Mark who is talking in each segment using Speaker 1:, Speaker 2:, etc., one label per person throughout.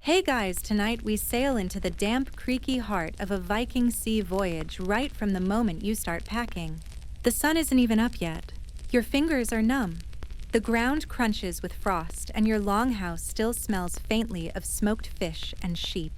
Speaker 1: Hey guys, tonight we sail into the damp, creaky heart of a Viking sea voyage right from the moment you start packing. The sun isn't even up yet. Your fingers are numb. The ground crunches with frost, and your longhouse still smells faintly of smoked fish and sheep.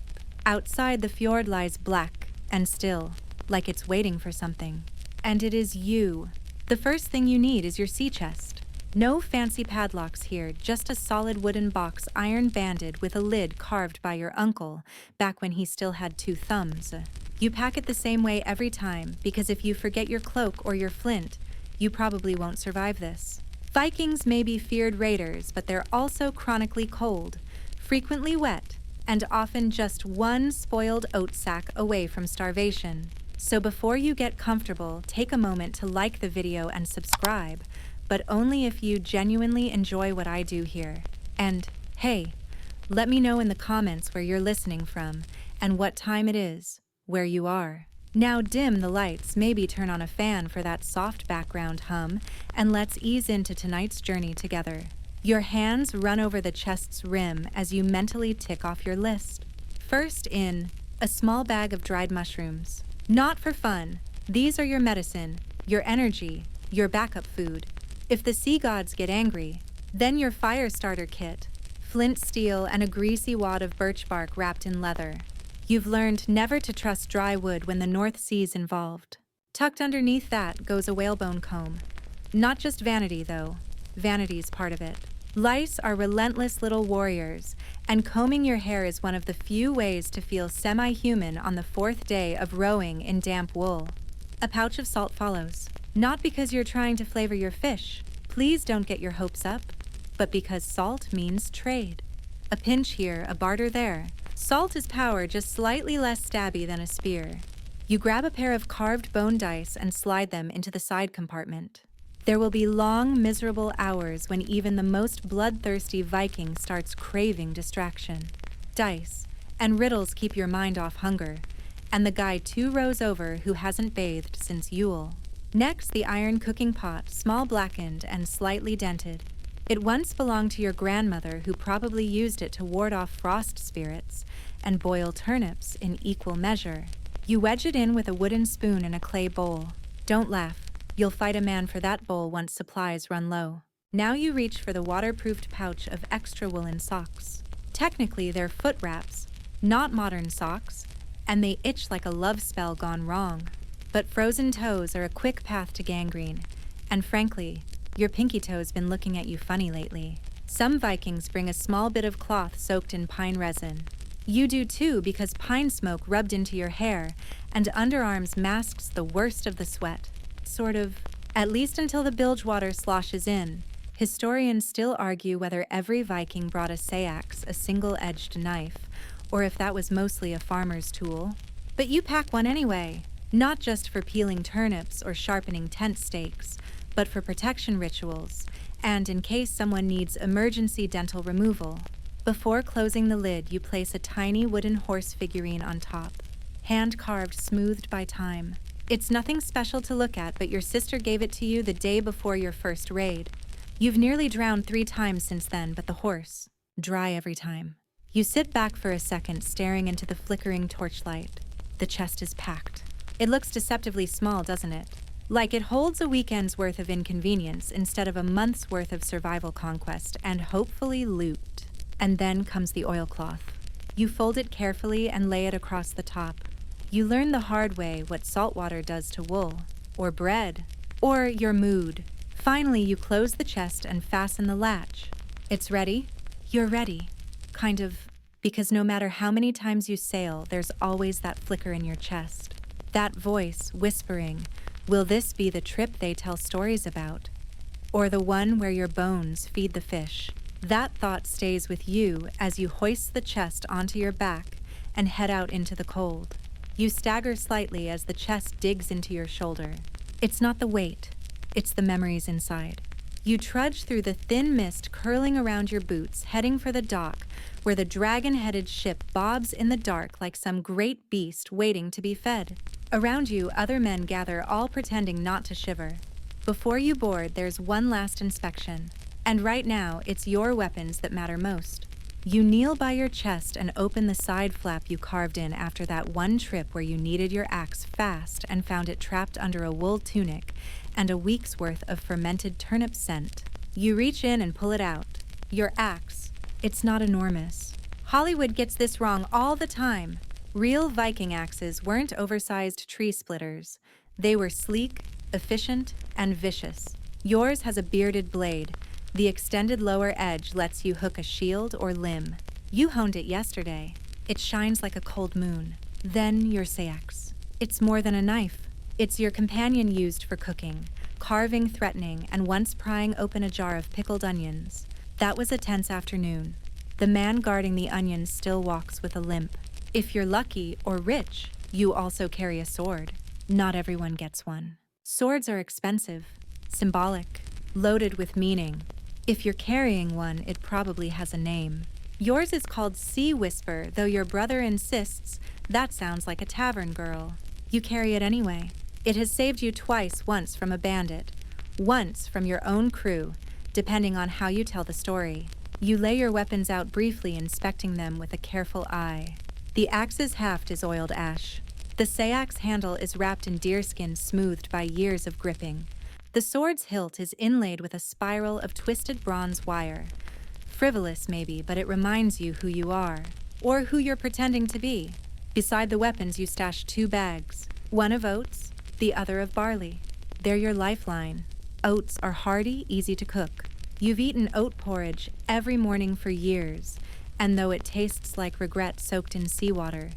Speaker 1: Outside, the fjord lies black and still, like it's waiting for something. And it is you. The first thing you need is your sea chest. No fancy padlocks here, just a solid wooden box iron-banded with a lid carved by your uncle back when he still had two thumbs. You pack it the same way every time, because if you forget your cloak or your flint, you probably won't survive this. Vikings may be feared raiders, but they're also chronically cold, frequently wet, and often just one spoiled oat sack away from starvation. So before you get comfortable, take a moment to like the video and subscribe, but only if you genuinely enjoy what I do here. And hey, let me know in the comments where you're listening from and what time it is, where you are. Now dim the lights, maybe turn on a fan for that soft background hum, and let's ease into tonight's journey together. Your hands run over the chest's rim as you mentally tick off your list. First in, a small bag of dried mushrooms. Not for fun. These are your medicine, your energy, your backup food. If the sea gods get angry, then your fire starter kit, flint steel and a greasy wad of birch bark wrapped in leather. You've learned never to trust dry wood when the North Sea's involved. Tucked underneath that goes a whalebone comb. Not just vanity, though. Vanity's part of it. Lice are relentless little warriors, and combing your hair is one of the few ways to feel semi-human on the fourth day of rowing in damp wool. A pouch of salt follows. Not because you're trying to flavor your fish. Please don't get your hopes up. But because salt means trade. A pinch here, a barter there. Salt is power, just slightly less stabby than a spear. You grab a pair of carved bone dice and slide them into the side compartment. There will be long, miserable hours when even the most bloodthirsty Viking starts craving distraction. Dice and riddles keep your mind off hunger, and the guy 2 rows over who hasn't bathed since Yule. Next, the iron cooking pot, small blackened and slightly dented. It once belonged to your grandmother, who probably used it to ward off frost spirits and boil turnips in equal measure. You wedge it in with a wooden spoon in a clay bowl. Don't laugh. You'll fight a man for that bowl once supplies run low. Now you reach for the waterproofed pouch of extra woolen socks. Technically, they're foot wraps, not modern socks, and they itch like a love spell gone wrong. But frozen toes are a quick path to gangrene, and frankly, your pinky toe's been looking at you funny lately. Some Vikings bring a small bit of cloth soaked in pine resin. You do too, because pine smoke rubbed into your hair and underarms masks the worst of the sweat. Sort of, at least until the bilge water sloshes in. Historians still argue whether every Viking brought a seax, a single-edged knife, or if that was mostly a farmer's tool. But you pack one anyway. Not just for peeling turnips or sharpening tent stakes, but for protection rituals, and in case someone needs emergency dental removal. Before closing the lid, you place a tiny wooden horse figurine on top, hand-carved, smoothed by time. It's nothing special to look at, but your sister gave it to you the day before your first raid. You've nearly drowned 3 times since then, but the horse, dry every time. You sit back for a second, staring into the flickering torchlight. The chest is packed. It looks deceptively small, doesn't it? Like it holds a weekend's worth of inconvenience instead of a month's worth of survival conquest and hopefully loot. And then comes the oilcloth. You fold it carefully and lay it across the top. You learn the hard way what salt water does to wool, or bread, or your mood. Finally, you close the chest and fasten the latch. It's ready? You're ready. Kind of, because no matter how many times you sail, there's always that flicker in your chest. That voice whispering, will this be the trip they tell stories about? Or the one where your bones feed the fish? That thought stays with you as you hoist the chest onto your back and head out into the cold. You stagger slightly as the chest digs into your shoulder. It's not the weight, it's the memories inside. You trudge through the thin mist curling around your boots, heading for the dock, where the dragon-headed ship bobs in the dark like some great beast waiting to be fed. Around you, other men gather, all pretending not to shiver. Before you board, there's one last inspection. And right now, it's your weapons that matter most. You kneel by your chest and open the side flap you carved in after that one trip where you needed your axe fast and found it trapped under a wool tunic and a week's worth of fermented turnip scent. You reach in and pull it out. Your axe. It's not enormous. Hollywood gets this wrong all the time. Real Viking axes weren't oversized tree splitters. They were sleek, efficient, and vicious. Yours has a bearded blade. The extended lower edge lets you hook a shield or limb. You honed it yesterday. It shines like a cold moon. Then your seax. It's more than a knife. It's your companion used for cooking, carving, threatening, and once prying open a jar of pickled onions. That was a tense afternoon. The man guarding the onions still walks with a limp. If you're lucky or rich, you also carry a sword. Not everyone gets one. Swords are expensive, symbolic, loaded with meaning. If you're carrying one, it probably has a name. Yours is called Sea Whisper, though your brother insists that sounds like a tavern girl. You carry it anyway. It has saved you twice, once from a bandit, once from your own crew, depending on how you tell the story. You lay your weapons out briefly, inspecting them with a careful eye. The axe's haft is oiled ash. The seax handle is wrapped in deerskin smoothed by years of gripping. The sword's hilt is inlaid with a spiral of twisted bronze wire. Frivolous maybe, but it reminds you who you are, or who you're pretending to be. Beside the weapons you stash 2 bags, one of oats, the other of barley. They're your lifeline. Oats are hearty, easy to cook. You've eaten oat porridge every morning for years, and though it tastes like regret soaked in seawater,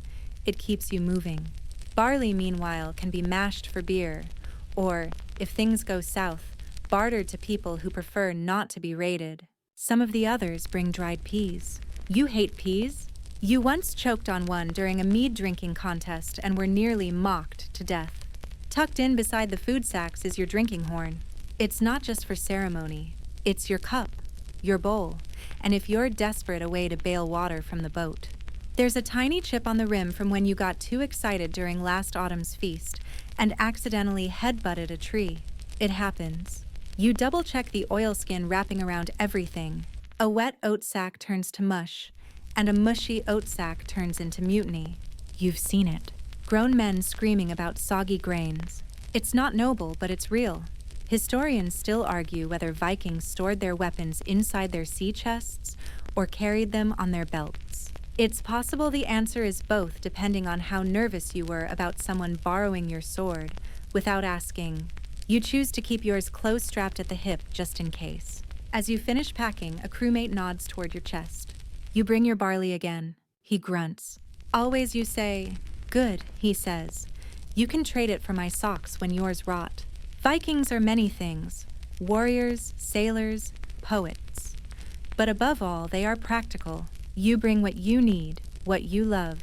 Speaker 1: it keeps you moving. Barley, meanwhile, can be mashed for beer, or, if things go south, bartered to people who prefer not to be raided. Some of the others bring dried peas. You hate peas? You once choked on one during a mead drinking contest and were nearly mocked to death. Tucked in beside the food sacks is your drinking horn. It's not just for ceremony. It's your cup, your bowl, and if you're desperate, a way to bail water from the boat. There's a tiny chip on the rim from when you got too excited during last autumn's feast and accidentally headbutted a tree. It happens. You double-check the oilskin wrapping around everything. A wet oat sack turns to mush, and a mushy oat sack turns into mutiny. You've seen it. Grown men screaming about soggy grains. It's not noble, but it's real. Historians still argue whether Vikings stored their weapons inside their sea chests or carried them on their belts. It's possible the answer is both, depending on how nervous you were about someone borrowing your sword without asking. You choose to keep yours close strapped at the hip just in case. As you finish packing, a crewmate nods toward your chest. You bring your barley again. He grunts. Always you say, "Good," he says. "You can trade it for my socks when yours rot." Vikings are many things: warriors, sailors, poets. But above all, they are practical. You bring what you need, what you love,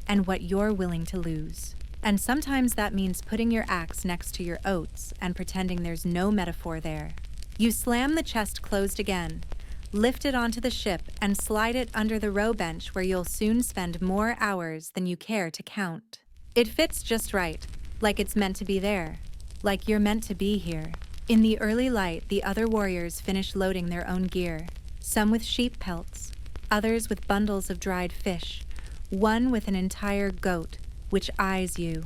Speaker 1: and what you're willing to lose. And sometimes that means putting your axe next to your oats and pretending there's no metaphor there. You slam the chest closed again, lift it onto the ship, and slide it under the row bench where you'll soon spend more hours than you care to count. It fits just right, like it's meant to be there. Like you're meant to be here. In the early light, the other warriors finish loading their own gear, some with sheep pelts, others with bundles of dried fish, one with an entire goat, which eyes you,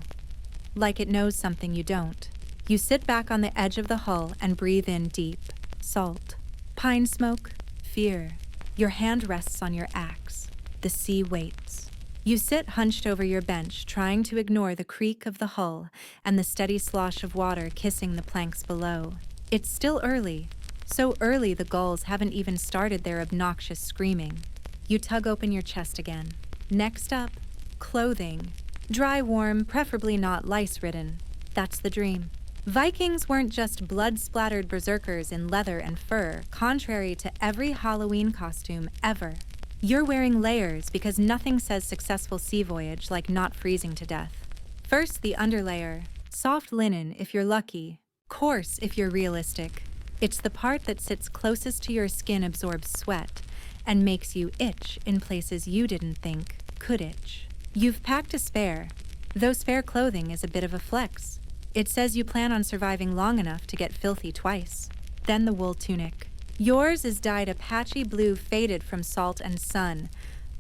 Speaker 1: like it knows something you don't. You sit back on the edge of the hull and breathe in deep. Salt, pine smoke, fear. Your hand rests on your axe. The sea waits. You sit hunched over your bench, trying to ignore the creak of the hull and the steady slosh of water kissing the planks below. It's still early, so early the gulls haven't even started their obnoxious screaming. You tug open your chest again. Next up, clothing. Dry, warm, preferably not lice-ridden. That's the dream. Vikings weren't just blood-splattered berserkers in leather and fur, contrary to every Halloween costume ever. You're wearing layers because nothing says successful sea voyage like not freezing to death. First, the underlayer. Soft linen if you're lucky. Coarse if you're realistic. It's the part that sits closest to your skin, absorbs sweat, and makes you itch in places you didn't think could itch. You've packed a spare, though spare clothing is a bit of a flex. It says you plan on surviving long enough to get filthy twice. Then the wool tunic. Yours is dyed a patchy blue faded from salt and sun,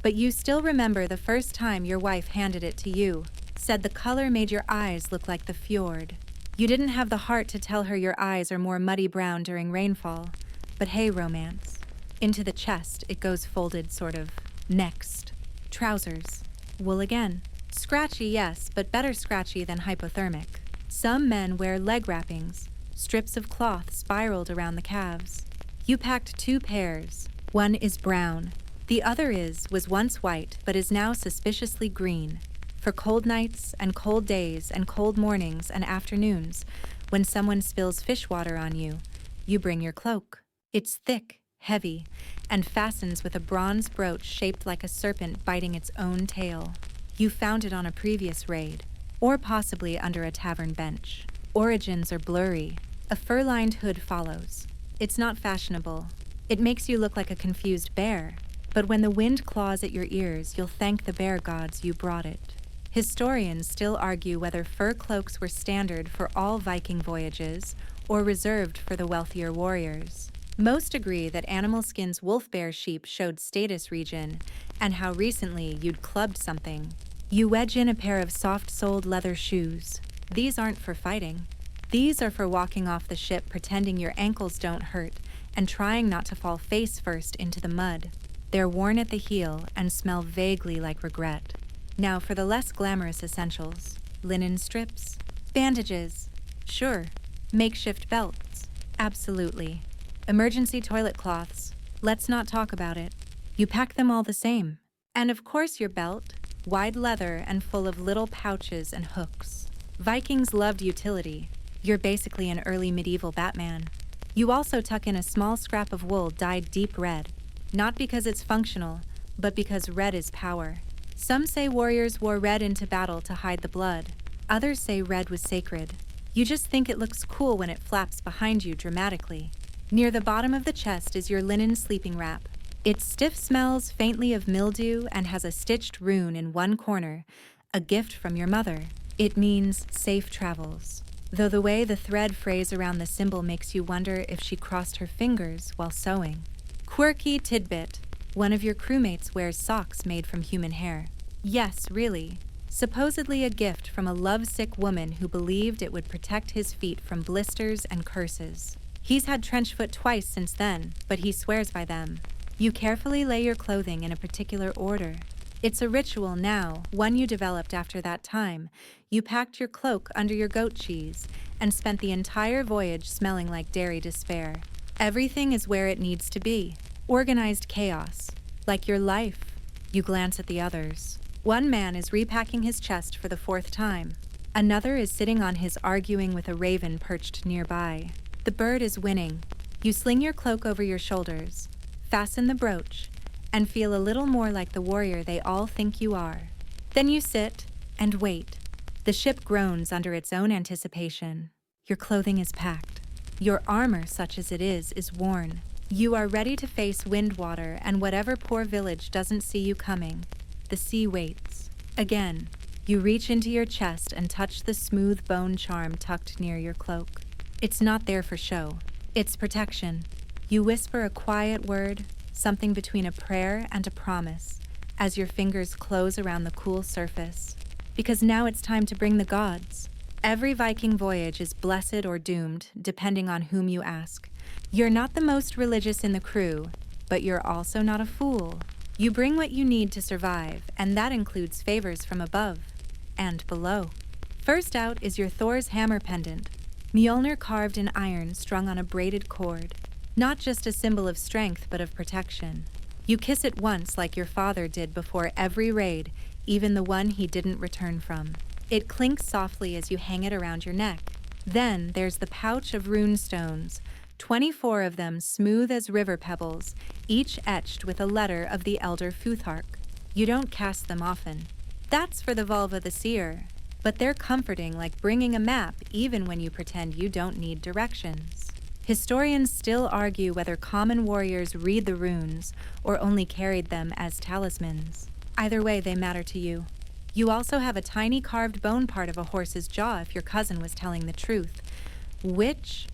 Speaker 1: but you still remember the first time your wife handed it to you, said the color made your eyes look like the fjord. You didn't have the heart to tell her your eyes are more muddy brown during rainfall, but hey, romance. Into the chest it goes folded, sort of. Next. Trousers. Wool again. Scratchy, yes, but better scratchy than hypothermic. Some men wear leg wrappings, strips of cloth spiraled around the calves. You packed 2 pairs. One is brown. The other was once white, but is now suspiciously green. For cold nights and cold days and cold mornings and afternoons, when someone spills fish water on you, you bring your cloak. It's thick, heavy, and fastens with a bronze brooch shaped like a serpent biting its own tail. You found it on a previous raid, or possibly under a tavern bench. Origins are blurry. A fur-lined hood follows. It's not fashionable. It makes you look like a confused bear. But when the wind claws at your ears, you'll thank the bear gods you brought it. Historians still argue whether fur cloaks were standard for all Viking voyages or reserved for the wealthier warriors. Most agree that animal skins wolf-bear sheep showed status region and how recently you'd clubbed something. You wedge in a pair of soft-soled leather shoes. These aren't for fighting. These are for walking off the ship pretending your ankles don't hurt and trying not to fall face first into the mud. They're worn at the heel and smell vaguely like regret. Now for the less glamorous essentials. Linen strips. Bandages. Sure. Makeshift belts. Absolutely. Emergency toilet cloths. Let's not talk about it. You pack them all the same. And of course your belt. Wide leather and full of little pouches and hooks. Vikings loved utility. You're basically an early medieval Batman. You also tuck in a small scrap of wool dyed deep red. Not because it's functional, but because red is power. Some say warriors wore red into battle to hide the blood. Others say red was sacred. You just think it looks cool when it flaps behind you dramatically. Near the bottom of the chest is your linen sleeping wrap. It stiff smells faintly of mildew and has a stitched rune in one corner, a gift from your mother. It means safe travels, though the way the thread frays around the symbol makes you wonder if she crossed her fingers while sewing. Quirky tidbit. One of your crewmates wears socks made from human hair. Yes, really. Supposedly a gift from a lovesick woman who believed it would protect his feet from blisters and curses. He's had trench foot twice since then, but he swears by them. You carefully lay your clothing in a particular order. It's a ritual now, one you developed after that time. You packed your cloak under your goat cheese and spent the entire voyage smelling like dairy despair. Everything is where it needs to be. Organized chaos. Like your life. You glance at the others. One man is repacking his chest for the 4th time. Another is sitting on his arguing with a raven perched nearby. The bird is winning. You sling your cloak over your shoulders, fasten the brooch, and feel a little more like the warrior they all think you are. Then you sit and wait. The ship groans under its own anticipation. Your clothing is packed. Your armor, such as it is worn. You are ready to face wind water and whatever poor village doesn't see you coming. The sea waits. Again, you reach into your chest and touch the smooth bone charm tucked near your cloak. It's not there for show. It's protection. You whisper a quiet word, something between a prayer and a promise, as your fingers close around the cool surface. Because now it's time to bring the gods. Every Viking voyage is blessed or doomed, depending on whom you ask. You're not the most religious in the crew, but you're also not a fool. You bring what you need to survive, and that includes favors from above and below. First out is your Thor's hammer pendant, Mjolnir carved in iron strung on a braided cord. Not just a symbol of strength, but of protection. You kiss it once like your father did before every raid, even the one he didn't return from. It clinks softly as you hang it around your neck. Then there's the pouch of rune stones, 24 of them smooth as river pebbles, each etched with a letter of the elder Futhark. You don't cast them often. That's for the vulva the seer, but they're comforting like bringing a map even when you pretend you don't need directions. Historians still argue whether common warriors read the runes or only carried them as talismans. Either way, they matter to you. You also have a tiny carved bone part of a horse's jaw if your cousin was telling the truth, which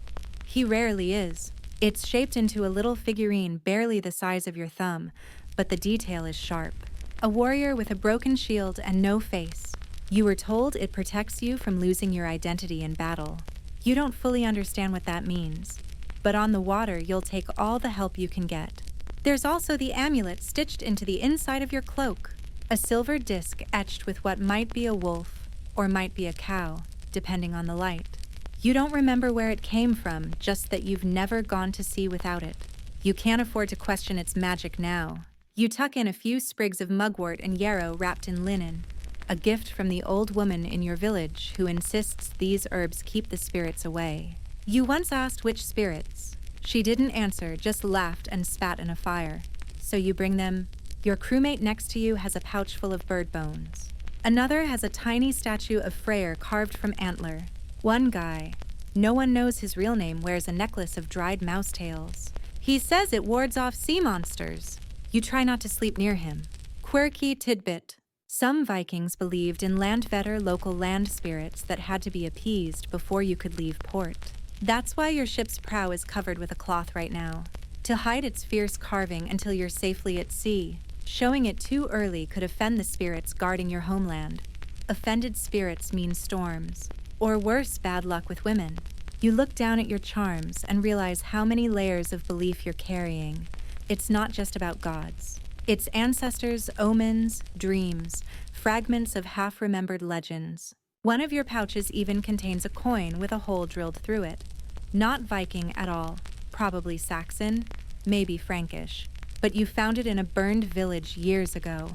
Speaker 1: he rarely is. It's shaped into a little figurine barely the size of your thumb, but the detail is sharp. A warrior with a broken shield and no face. You were told it protects you from losing your identity in battle. You don't fully understand what that means, but on the water you'll take all the help you can get. There's also the amulet stitched into the inside of your cloak, a silver disc etched with what might be a wolf or might be a cow, depending on the light. You don't remember where it came from, just that you've never gone to sea without it. You can't afford to question its magic now. You tuck in a few sprigs of mugwort and yarrow wrapped in linen, a gift from the old woman in your village who insists these herbs keep the spirits away. You once asked which spirits. She didn't answer, just laughed and spat in a fire. So you bring them. Your crewmate next to you has a pouch full of bird bones. Another has a tiny statue of Freyr carved from antler. One guy, no one knows his real name, wears a necklace of dried mouse tails. He says it wards off sea monsters. You try not to sleep near him. Quirky tidbit. Some Vikings believed in Landvetter local land spirits that had to be appeased before you could leave port. That's why your ship's prow is covered with a cloth right now, to hide its fierce carving until you're safely at sea. Showing it too early could offend the spirits guarding your homeland. Offended spirits mean storms. Or worse, bad luck with women. You look down at your charms and realize how many layers of belief you're carrying. It's not just about gods. It's ancestors, omens, dreams, fragments of half-remembered legends. One of your pouches even contains a coin with a hole drilled through it. Not Viking at all, probably Saxon, maybe Frankish. But you found it in a burned village years ago,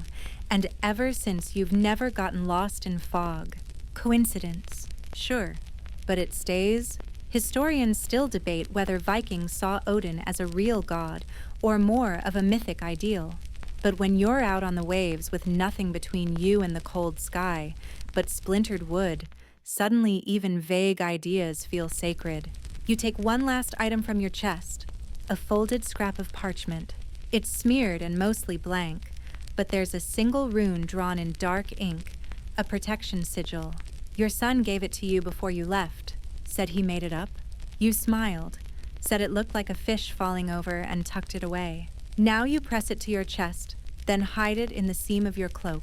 Speaker 1: and ever since you've never gotten lost in fog. Coincidence? Sure, but it stays. Historians still debate whether Vikings saw Odin as a real god or more of a mythic ideal. But when you're out on the waves with nothing between you and the cold sky, but splintered wood, suddenly even vague ideas feel sacred. You take one last item from your chest, a folded scrap of parchment. It's smeared and mostly blank, but there's a single rune drawn in dark ink, a protection sigil. Your son gave it to you before you left, said he made it up. You smiled, said it looked like a fish falling over and tucked it away. Now you press it to your chest, then hide it in the seam of your cloak.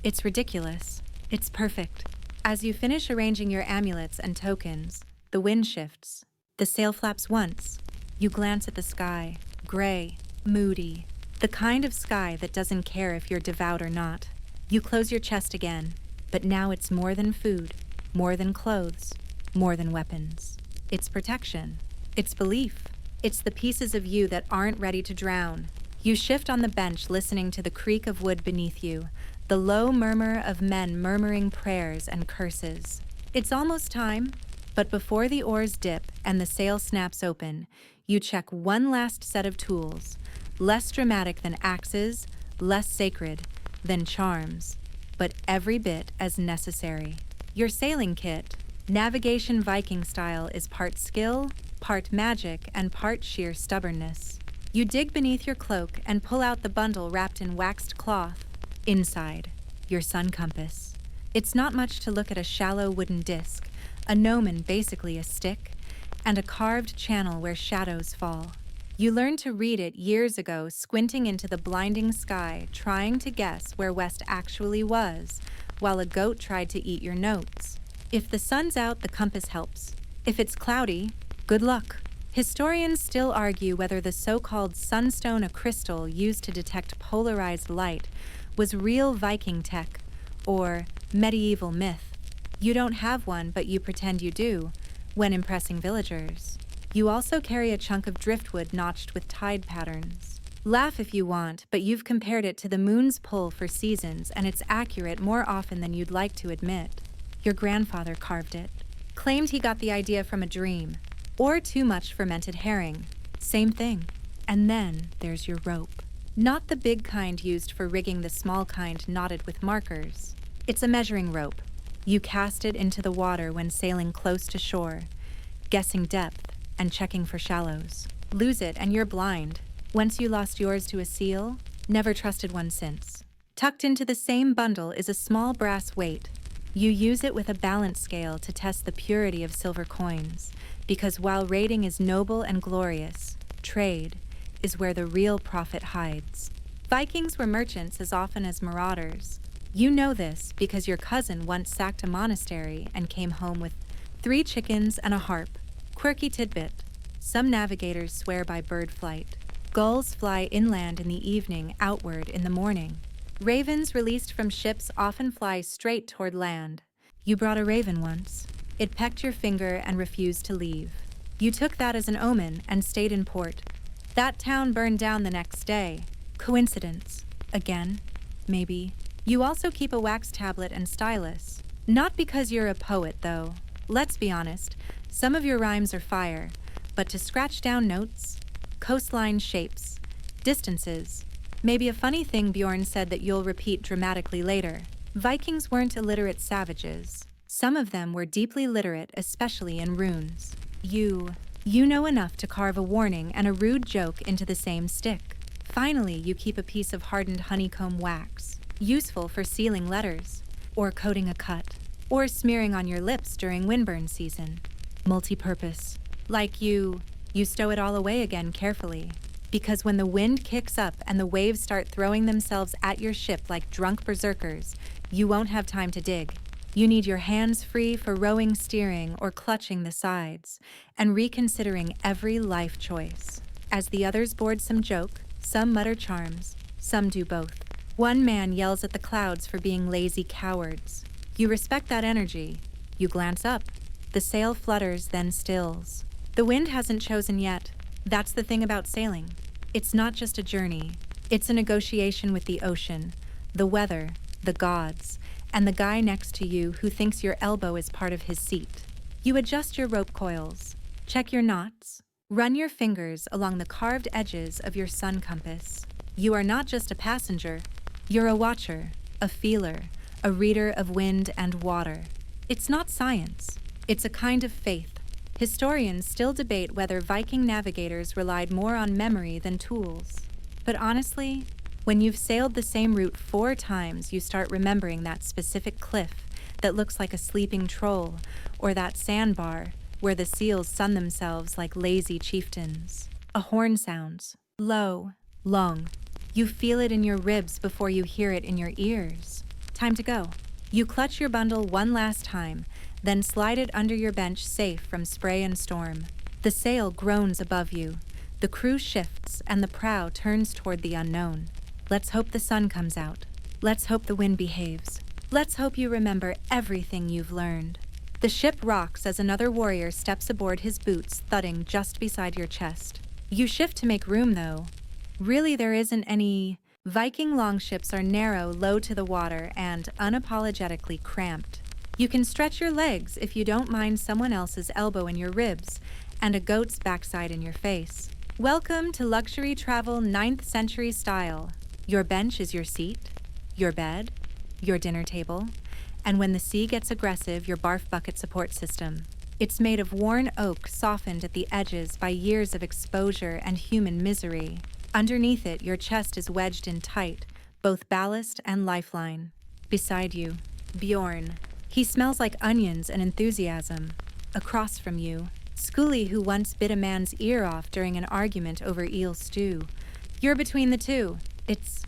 Speaker 1: It's ridiculous. It's perfect. As you finish arranging your amulets and tokens, the wind shifts. The sail flaps once. You glance at the sky, gray, moody, the kind of sky that doesn't care if you're devout or not. You close your chest again. But now it's more than food, more than clothes, more than weapons. It's protection. It's belief. It's the pieces of you that aren't ready to drown. You shift on the bench listening to the creak of wood beneath you, the low murmur of men murmuring prayers and curses. It's almost time, but before the oars dip and the sail snaps open, you check one last set of tools, less dramatic than axes, less sacred than charms, but every bit as necessary. Your sailing kit, navigation Viking style, is part skill, part magic, and part sheer stubbornness. You dig beneath your cloak and pull out the bundle wrapped in waxed cloth. Inside, your sun compass. It's not much to look at: a shallow wooden disc, a gnomon, basically a stick, and a carved channel where shadows fall. You learned to read it years ago, squinting into the blinding sky, trying to guess where west actually was, while a goat tried to eat your notes. If the sun's out, the compass helps. If it's cloudy, good luck. Historians still argue whether the so-called sunstone, a crystal used to detect polarized light, was real Viking tech or medieval myth. You don't have one, but you pretend you do when impressing villagers. You also carry a chunk of driftwood notched with tide patterns. Laugh if you want, but you've compared it to the moon's pull for seasons, and it's accurate more often than you'd like to admit. Your grandfather carved it. Claimed he got the idea from a dream. Or too much fermented herring. Same thing. And then there's your rope. Not the big kind used for rigging, the small kind knotted with markers. It's a measuring rope. You cast it into the water when sailing close to shore, guessing depth and checking for shallows. Lose it and you're blind. Once you lost yours to a seal, never trusted one since. Tucked into the same bundle is a small brass weight. You use it with a balance scale to test the purity of silver coins, because while rating is noble and glorious, trade, is where the real profit hides. Vikings were merchants as often as marauders. You know this because your cousin once sacked a monastery and came home with 3 chickens and a harp. Quirky tidbit. Some navigators swear by bird flight. Gulls fly inland in the evening, outward in the morning. Ravens released from ships often fly straight toward land. You brought a raven once. It pecked your finger and refused to leave. You took that as an omen and stayed in port. That town burned down the next day. Coincidence? Again? Maybe. You also keep a wax tablet and stylus. Not because you're a poet, though. Let's be honest, some of your rhymes are fire. But to scratch down notes, coastline shapes, distances, maybe a funny thing Bjorn said that you'll repeat dramatically later. Vikings weren't illiterate savages. Some of them were deeply literate, especially in runes. You know enough to carve a warning and a rude joke into the same stick. Finally, you keep a piece of hardened honeycomb wax, useful for sealing letters, or coating a cut, or smearing on your lips during windburn season. Multi-purpose. Like you stow it all away again carefully. Because when the wind kicks up and the waves start throwing themselves at your ship like drunk berserkers, you won't have time to dig. You need your hands free for rowing, steering, or clutching the sides, and reconsidering every life choice. As the others board some joke, some mutter charms, some do both. One man yells at the clouds for being lazy cowards. You respect that energy. You glance up. The sail flutters, then stills. The wind hasn't chosen yet. That's the thing about sailing. It's not just a journey. It's a negotiation with the ocean, the weather, the gods, and the guy next to you who thinks your elbow is part of his seat. You adjust your rope coils, check your knots, run your fingers along the carved edges of your sun compass. You are not just a passenger. You're a watcher, a feeler, a reader of wind and water. It's not science. It's a kind of faith. Historians still debate whether Viking navigators relied more on memory than tools. But honestly, when you've sailed the same route 4 times, you start remembering that specific cliff that looks like a sleeping troll, or that sandbar where the seals sun themselves like lazy chieftains. A horn sounds, low, long. You feel it in your ribs before you hear it in your ears. Time to go. You clutch your bundle one last time, then slide it under your bench safe from spray and storm. The sail groans above you. The crew shifts and the prow turns toward the unknown. Let's hope the sun comes out. Let's hope the wind behaves. Let's hope you remember everything you've learned. The ship rocks as another warrior steps aboard, his boots thudding just beside your chest. You shift to make room, though. Really, there isn't any. Viking longships are narrow, low to the water, and unapologetically cramped. You can stretch your legs if you don't mind someone else's elbow in your ribs and a goat's backside in your face. Welcome to luxury travel 9th century style. Your bench is your seat, your bed, your dinner table, and when the sea gets aggressive, your barf bucket support system. It's made of worn oak, softened at the edges by years of exposure and human misery. Underneath it, your chest is wedged in tight, both ballast and lifeline. Beside you, Bjorn. He smells like onions and enthusiasm. Across from you, Scully, who once bit a man's ear off during an argument over eel stew. You're between the two. It's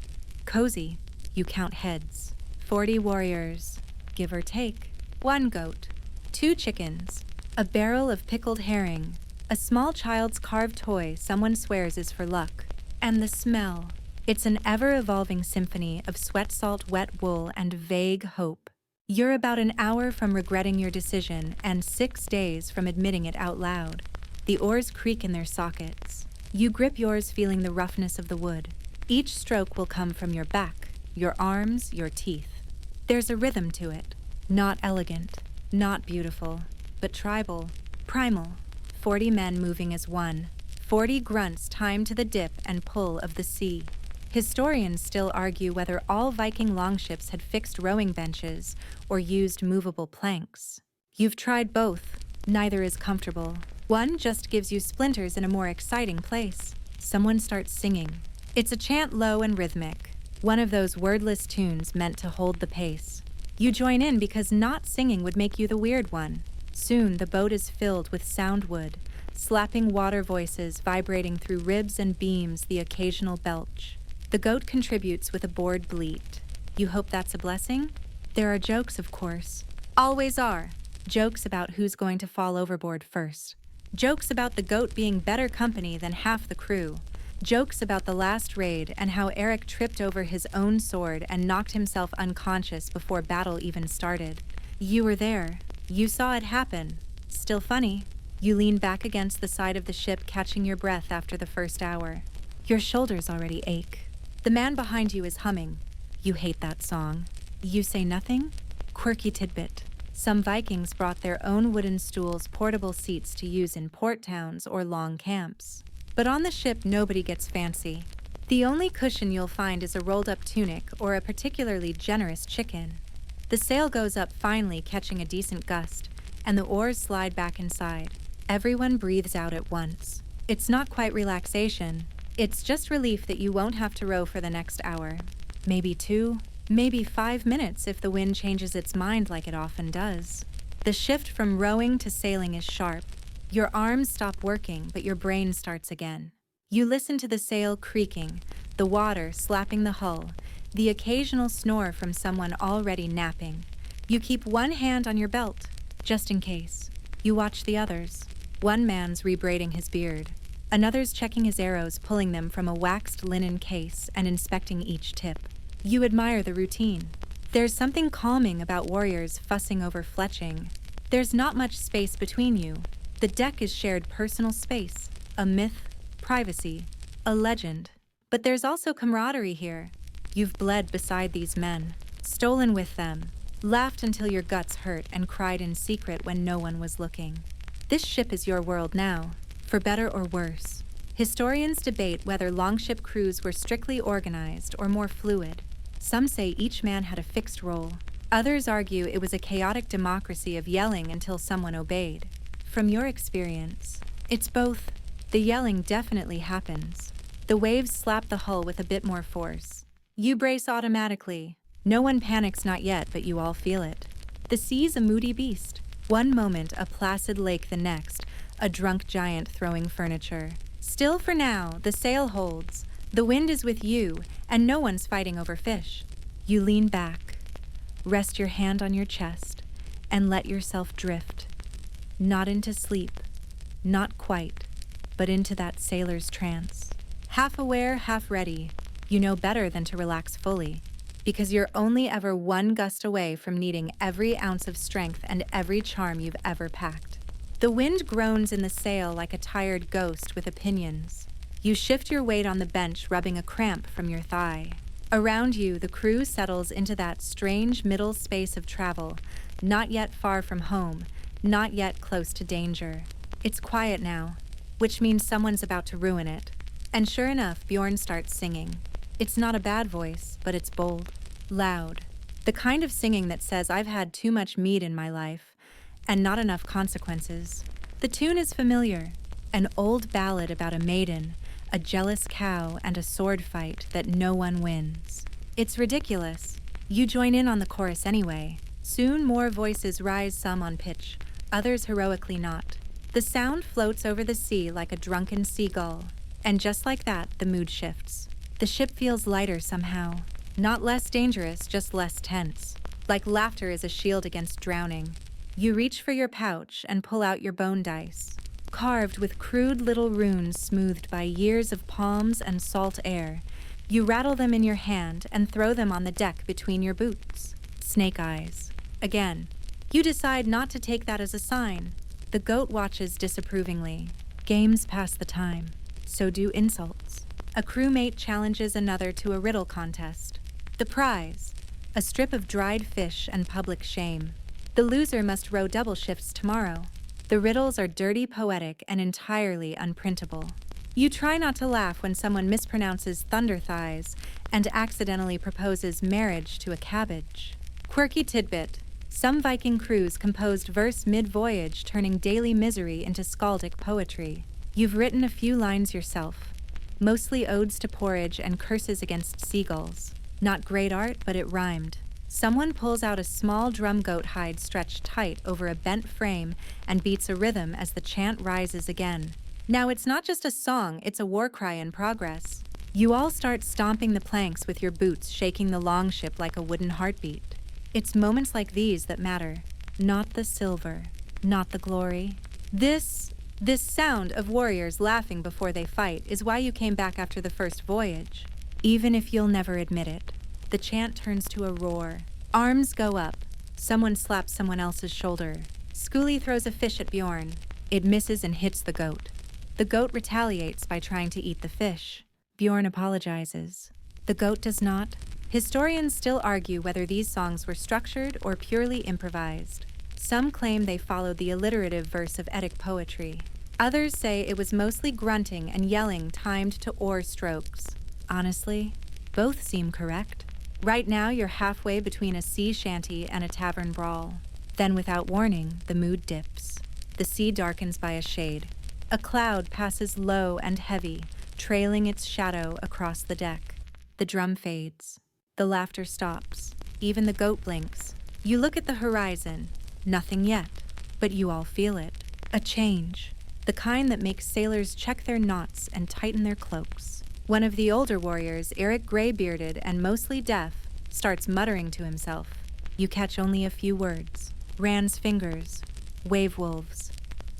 Speaker 1: cozy. You count heads. 40 warriors, give or take. 1 goat, 2 chickens, a barrel of pickled herring, a small child's carved toy someone swears is for luck. And the smell. It's an ever-evolving symphony of sweat salt, wet wool, and vague hope. You're about an hour from regretting your decision and 6 days from admitting it out loud. The oars creak in their sockets. You grip yours, feeling the roughness of the wood. Each stroke will come from your back, your arms, your teeth. There's a rhythm to it. Not elegant, not beautiful, but tribal, primal. 40 men moving as one. 40 grunts timed to the dip and pull of the sea. Historians still argue whether all Viking longships had fixed rowing benches or used movable planks. You've tried both. Neither is comfortable. One just gives you splinters in a more exciting place. Someone starts singing. It's a chant, low and rhythmic, one of those wordless tunes meant to hold the pace. You join in because not singing would make you the weird one. Soon the boat is filled with sound wood, slapping water voices vibrating through ribs and beams, the occasional belch. The goat contributes with a bored bleat. You hope that's a blessing? There are jokes, of course. Always are. Jokes about who's going to fall overboard first. Jokes about the goat being better company than half the crew. Jokes about the last raid and how Eric tripped over his own sword and knocked himself unconscious before battle even started. You were there. You saw it happen. Still funny. You lean back against the side of the ship, catching your breath after the first hour. Your shoulders already ache. The man behind you is humming. You hate that song. You say nothing? Quirky tidbit. Some Vikings brought their own wooden stools, portable seats to use in port towns or long camps. But on the ship, nobody gets fancy. The only cushion you'll find is a rolled-up tunic or a particularly generous chicken. The sail goes up finally, catching a decent gust, and the oars slide back inside. Everyone breathes out at once. It's not quite relaxation. It's just relief that you won't have to row for the next hour. Maybe 2, maybe 5 minutes if the wind changes its mind like it often does. The shift from rowing to sailing is sharp. Your arms stop working, but your brain starts again. You listen to the sail creaking, the water slapping the hull, the occasional snore from someone already napping. You keep one hand on your belt, just in case. You watch the others. One man's rebraiding his beard. Another's checking his arrows, pulling them from a waxed linen case and inspecting each tip. You admire the routine. There's something calming about warriors fussing over fletching. There's not much space between you. The deck is shared personal space, a myth, privacy, a legend. But there's also camaraderie here. You've bled beside these men, stolen with them, laughed until your guts hurt, and cried in secret when no one was looking. This ship is your world now, for better or worse. Historians debate whether longship crews were strictly organized or more fluid. Some say each man had a fixed role. Others argue it was a chaotic democracy of yelling until someone obeyed. From your experience, it's both. The yelling definitely happens. The waves slap the hull with a bit more force. You brace automatically. No one panics, not yet, but you all feel it. The sea's a moody beast. One moment a placid lake, the next a drunk giant throwing furniture. Still for now, the sail holds. The wind is with you, and no one's fighting over fish. You lean back, rest your hand on your chest, and let yourself drift. Not into sleep, not quite, but into that sailor's trance. Half aware, half ready. You know better than to relax fully, because you're only ever one gust away from needing every ounce of strength and every charm you've ever packed. The wind groans in the sail like a tired ghost with opinions. You shift your weight on the bench, rubbing a cramp from your thigh. Around you, the crew settles into that strange middle space of travel, not yet far from home, not yet close to danger. It's quiet now, which means someone's about to ruin it. And sure enough, Bjorn starts singing. It's not a bad voice, but it's bold, loud. The kind of singing that says, I've had too much mead in my life, and not enough consequences. The tune is familiar, an old ballad about a maiden, a jealous cow, and a sword fight that no one wins. It's ridiculous. You join in on the chorus anyway. Soon more voices rise, some on pitch, others heroically not. The sound floats over the sea like a drunken seagull, and just like that, the mood shifts. The ship feels lighter somehow. Not less dangerous, just less tense. Like laughter is a shield against drowning. You reach for your pouch and pull out your bone dice, carved with crude little runes smoothed by years of palms and salt air. You rattle them in your hand and throw them on the deck between your boots. Snake eyes. Again. You decide not to take that as a sign. The goat watches disapprovingly. Games pass the time. So do insults. A crewmate challenges another to a riddle contest. The prize, a strip of dried fish and public shame. The loser must row double shifts tomorrow. The riddles are dirty, poetic, and entirely unprintable. You try not to laugh when someone mispronounces thunder thighs and accidentally proposes marriage to a cabbage. Quirky tidbit. Some Viking crews composed verse mid-voyage, turning daily misery into skaldic poetry. You've written a few lines yourself, mostly odes to porridge and curses against seagulls. Not great art, but it rhymed. Someone pulls out a small drum goat hide stretched tight over a bent frame and beats a rhythm as the chant rises again. Now it's not just a song, it's a war cry in progress. You all start stomping the planks with your boots, shaking the longship like a wooden heartbeat. It's moments like these that matter. Not the silver, not the glory. This sound of warriors laughing before they fight is why you came back after the first voyage. Even if you'll never admit it, the chant turns to a roar. Arms go up. Someone slaps someone else's shoulder. Skuli throws a fish at Bjorn. It misses and hits the goat. The goat retaliates by trying to eat the fish. Bjorn apologizes. The goat does not. Historians still argue whether these songs were structured or purely improvised. Some claim they followed the alliterative verse of Eddic poetry. Others say it was mostly grunting and yelling timed to oar strokes. Honestly, both seem correct. Right now, you're halfway between a sea shanty and a tavern brawl. Then, without warning, the mood dips. The sea darkens by a shade. A cloud passes low and heavy, trailing its shadow across the deck. The drum fades. The laughter stops. Even the goat blinks. You look at the horizon. Nothing yet, but you all feel it. A change. The kind that makes sailors check their knots and tighten their cloaks. One of the older warriors, Eric gray-bearded and mostly deaf, starts muttering to himself. You catch only a few words. Rand's fingers. Wave wolves.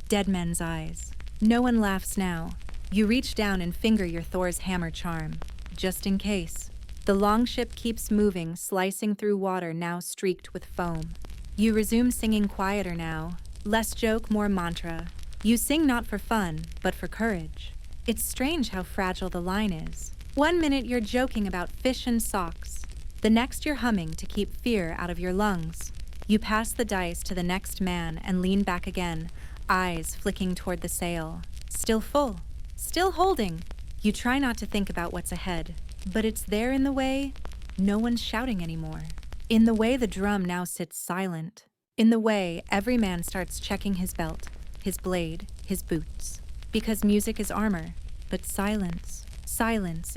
Speaker 1: Dead men's eyes. No one laughs now. You reach down and finger your Thor's hammer charm. Just in case. The longship keeps moving, slicing through water now streaked with foam. You resume singing quieter now. Less joke, more mantra. You sing not for fun, but for courage. It's strange how fragile the line is. 1 minute you're joking about fish and socks. The next you're humming to keep fear out of your lungs. You pass the dice to the next man and lean back again, eyes flicking toward the sail. Still full. Still holding. You try not to think about what's ahead, but it's there in the way. No one's shouting anymore. In the way the drum now sits silent. In the way every man starts checking his belt, his blade, his boots. Because music is armor, but silence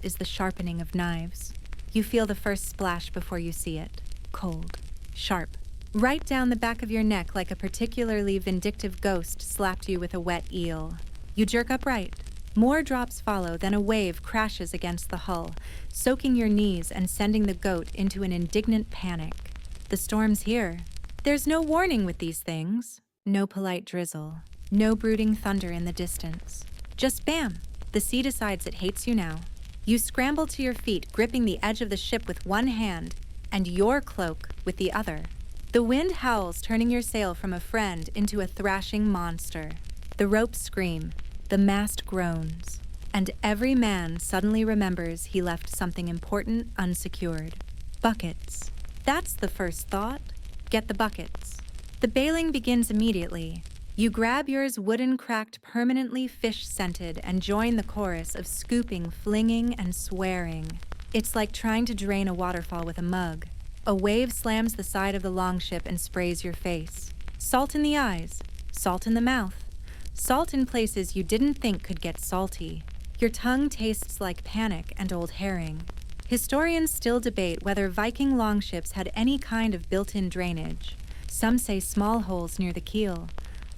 Speaker 1: is the sharpening of knives. You feel the first splash before you see it. Cold, sharp, right down the back of your neck like a particularly vindictive ghost slapped you with a wet eel. You jerk upright. More drops follow, then a wave crashes against the hull, soaking your knees and sending the goat into an indignant panic. The storm's here. There's no warning with these things. No polite drizzle. No brooding thunder in the distance. Just bam! The sea decides it hates you now. You scramble to your feet, gripping the edge of the ship with one hand and your cloak with the other. The wind howls, turning your sail from a friend into a thrashing monster. The ropes scream. The mast groans. And every man suddenly remembers he left something important unsecured. Buckets. That's the first thought. Get the buckets. The bailing begins immediately. You grab yours wooden cracked permanently fish-scented and join the chorus of scooping, flinging, and swearing. It's like trying to drain a waterfall with a mug. A wave slams the side of the longship and sprays your face. Salt in the eyes. Salt in the mouth. Salt in places you didn't think could get salty. Your tongue tastes like panic and old herring. Historians still debate whether Viking longships had any kind of built-in drainage. Some say small holes near the keel.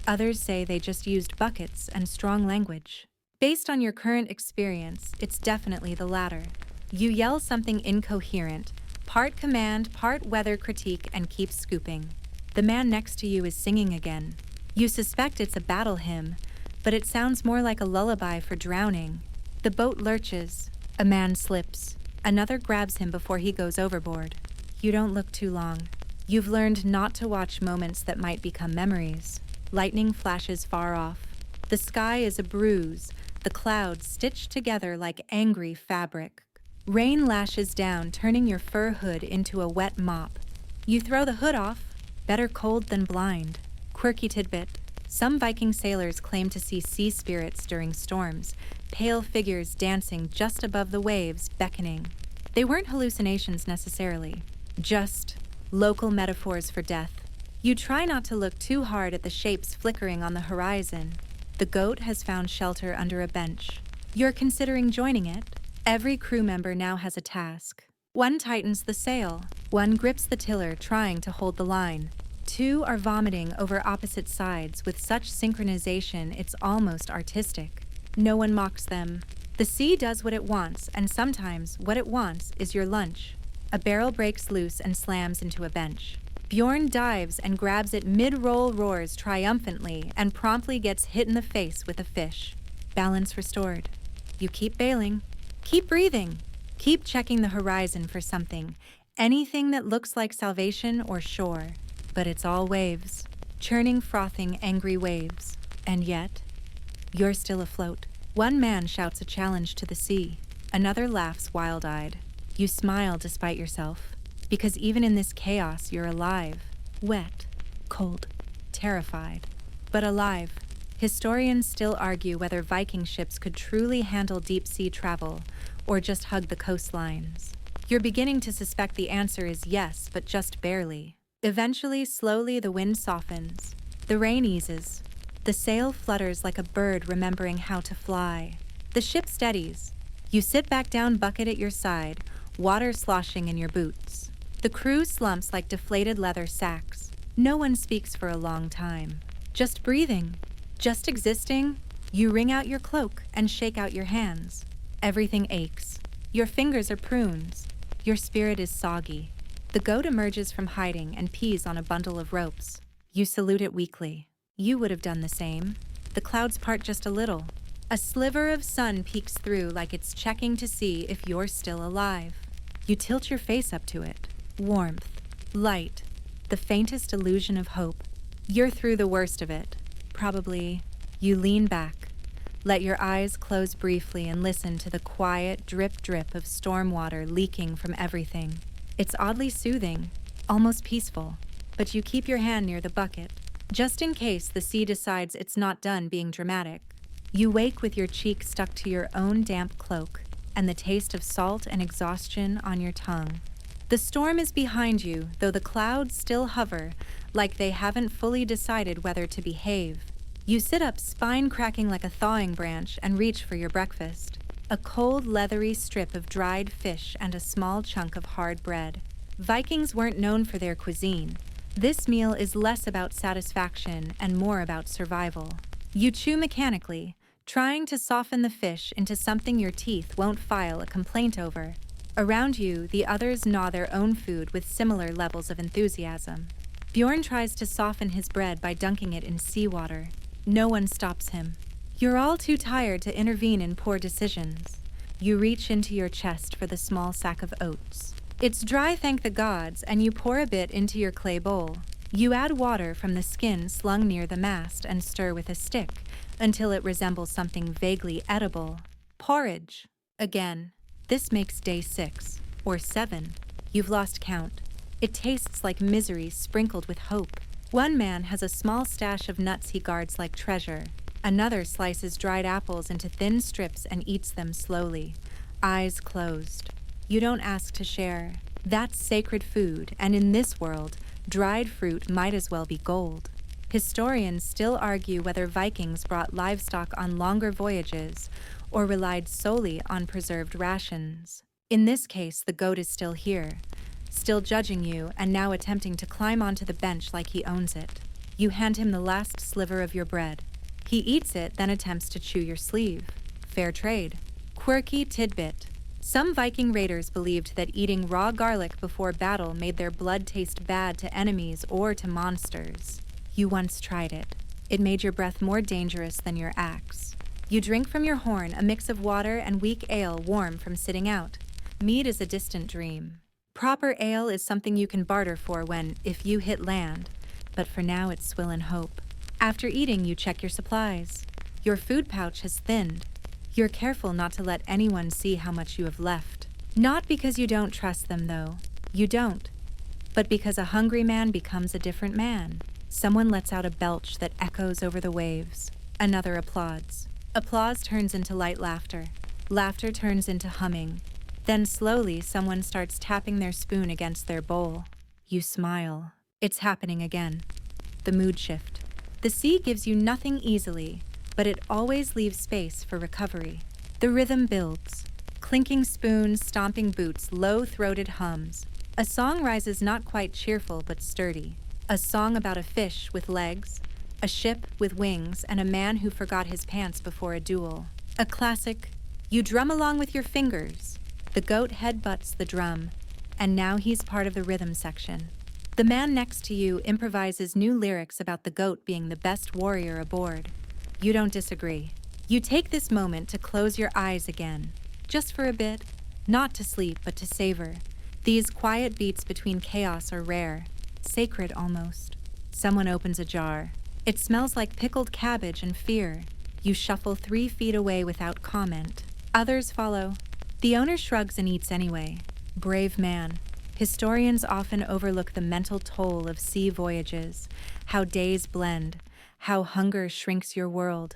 Speaker 1: Others say they just used buckets and strong language. Based on your current experience, it's definitely the latter. You yell something incoherent, part command, part weather critique, and keep scooping. The man next to you is singing again. You suspect it's a battle hymn, but it sounds more like a lullaby for drowning. The boat lurches. A man slips. Another grabs him before he goes overboard. You don't look too long. You've learned not to watch moments that might become memories. Lightning flashes far off. The sky is a bruise, the clouds stitched together like angry fabric. Rain lashes down, turning your fur hood into a wet mop. You throw the hood off. Better cold than blind. Quirky tidbit. Some Viking sailors claim to see sea spirits during storms, pale figures dancing just above the waves, beckoning. They weren't hallucinations necessarily, just local metaphors for death. You try not to look too hard at the shapes flickering on the horizon. The goat has found shelter under a bench. You're considering joining it. Every crew member now has a task. One tightens the sail. One grips the tiller, trying to hold the line. Two are vomiting over opposite sides with such synchronization it's almost artistic. No one mocks them. The sea does what it wants, and sometimes what it wants is your lunch. A barrel breaks loose and slams into a bench. Bjorn dives and grabs it mid-roll, roars triumphantly, and promptly gets hit in the face with a fish. Balance restored. You keep bailing. Keep breathing. Keep checking the horizon for something. Anything that looks like salvation or shore. But it's all waves. Churning, frothing, angry waves. And yet, you're still afloat. One man shouts a challenge to the sea. Another laughs wild-eyed. You smile despite yourself. Because even in this chaos, you're alive. Wet. Cold. Terrified. But alive. Historians still argue whether Viking ships could truly handle deep-sea travel, or just hug the coastlines. You're beginning to suspect the answer is yes, but just barely. Eventually, slowly, the wind softens. The rain eases. The sail flutters like a bird remembering how to fly. The ship steadies. You sit back down, bucket at your side, water sloshing in your boots. The crew slumps like deflated leather sacks. No one speaks for a long time. Just breathing. Just existing. You wring out your cloak and shake out your hands. Everything aches. Your fingers are prunes. Your spirit is soggy. The goat emerges from hiding and pees on a bundle of ropes. You salute it weakly. You would have done the same. The clouds part just a little. A sliver of sun peeks through like it's checking to see if you're still alive. You tilt your face up to it. Warmth. Light. The faintest illusion of hope. You're through the worst of it. Probably. You lean back. Let your eyes close briefly and listen to the quiet drip-drip of storm water leaking from everything. It's oddly soothing, almost peaceful, but you keep your hand near the bucket, just in case the sea decides it's not done being dramatic. You wake with your cheek stuck to your own damp cloak and the taste of salt and exhaustion on your tongue. The storm is behind you, though the clouds still hover, like they haven't fully decided whether to behave. You sit up, spine cracking like a thawing branch, and reach for your breakfast. A cold, leathery strip of dried fish and a small chunk of hard bread. Vikings weren't known for their cuisine. This meal is less about satisfaction and more about survival. You chew mechanically, trying to soften the fish into something your teeth won't file a complaint over. Around you, the others gnaw their own food with similar levels of enthusiasm. Bjorn tries to soften his bread by dunking it in seawater. No one stops him. You're all too tired to intervene in poor decisions. You reach into your chest for the small sack of oats. It's dry, thank the gods, and you pour a bit into your clay bowl. You add water from the skin slung near the mast and stir with a stick until it resembles something vaguely edible. Porridge. Again. This makes day 6, or 7. You've lost count. It tastes like misery sprinkled with hope. One man has a small stash of nuts he guards like treasure. Another slices dried apples into thin strips and eats them slowly, eyes closed. You don't ask to share. That's sacred food, and in this world, dried fruit might as well be gold. Historians still argue whether Vikings brought livestock on longer voyages or relied solely on preserved rations. In this case, the goat is still here, still judging you and now attempting to climb onto the bench like he owns it. You hand him the last sliver of your bread. He eats it, then attempts to chew your sleeve. Fair trade. Quirky tidbit. Some Viking raiders believed that eating raw garlic before battle made their blood taste bad to enemies or to monsters. You once tried it. It made your breath more dangerous than your axe. You drink from your horn a mix of water and weak ale warm from sitting out. Mead is a distant dream. Proper ale is something you can barter for when, if you hit land, but for now it's swill and hope. After eating, you check your supplies. Your food pouch has thinned. You're careful not to let anyone see how much you have left. Not because you don't trust them, though. You don't. But because a hungry man becomes a different man. Someone lets out a belch that echoes over the waves. Another applauds. Applause turns into light laughter. Laughter turns into humming. Then slowly, someone starts tapping their spoon against their bowl. You smile. It's happening again. The mood shift. The sea gives you nothing easily, but it always leaves space for recovery. The rhythm builds. Clinking spoons, stomping boots, low-throated hums. A song rises not quite cheerful but sturdy. A song about a fish with legs, a ship with wings, and a man who forgot his pants before a duel. A classic. You drum along with your fingers. The goat headbutts the drum, and now he's part of the rhythm section. The man next to you improvises new lyrics about the goat being the best warrior aboard. You don't disagree. You take this moment to close your eyes again, just for a bit, not to sleep but to savor. These quiet beats between chaos are rare, sacred almost. Someone opens a jar. It smells like pickled cabbage and fear. You shuffle 3 feet away without comment. Others follow. The owner shrugs and eats anyway. Brave man. Historians often overlook the mental toll of sea voyages, how days blend, how hunger shrinks your world,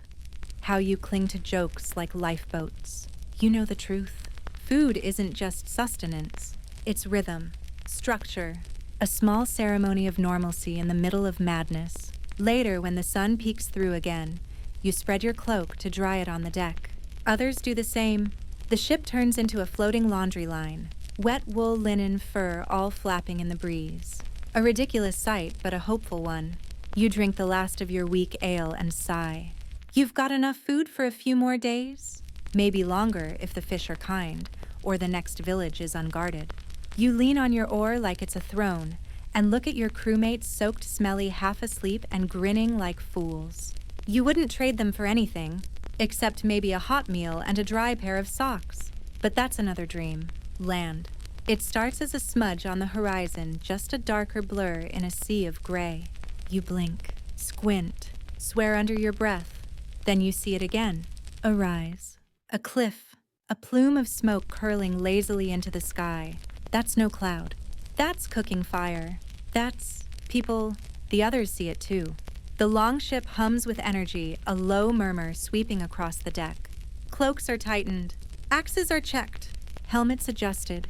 Speaker 1: how you cling to jokes like lifeboats. You know the truth. Food isn't just sustenance. It's rhythm, structure, a small ceremony of normalcy in the middle of madness. Later, when the sun peeks through again, you spread your cloak to dry it on the deck. Others do the same. The ship turns into a floating laundry line. Wet wool, linen, fur, all flapping in the breeze. A ridiculous sight, but a hopeful one. You drink the last of your weak ale and sigh. You've got enough food for a few more days? Maybe longer if the fish are kind, or the next village is unguarded. You lean on your oar like it's a throne, and look at your crewmates soaked, smelly, half asleep, and grinning like fools. You wouldn't trade them for anything, except maybe a hot meal and a dry pair of socks. But that's another dream. Land. It starts as a smudge on the horizon, just a darker blur in a sea of gray. You blink, squint, swear under your breath. Then you see it again. A rise. A cliff. A plume of smoke curling lazily into the sky. That's no cloud. That's cooking fire. That's people. The others see it too. The longship hums with energy, a low murmur sweeping across the deck. Cloaks are tightened. Axes are checked. Helmets adjusted.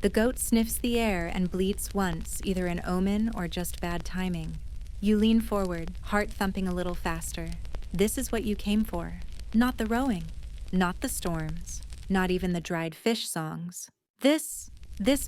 Speaker 1: The goat sniffs the air and bleats once, either an omen or just bad timing. You lean forward, heart thumping a little faster. This is what you came for. Not the rowing. Not the storms. Not even the dried fish songs. This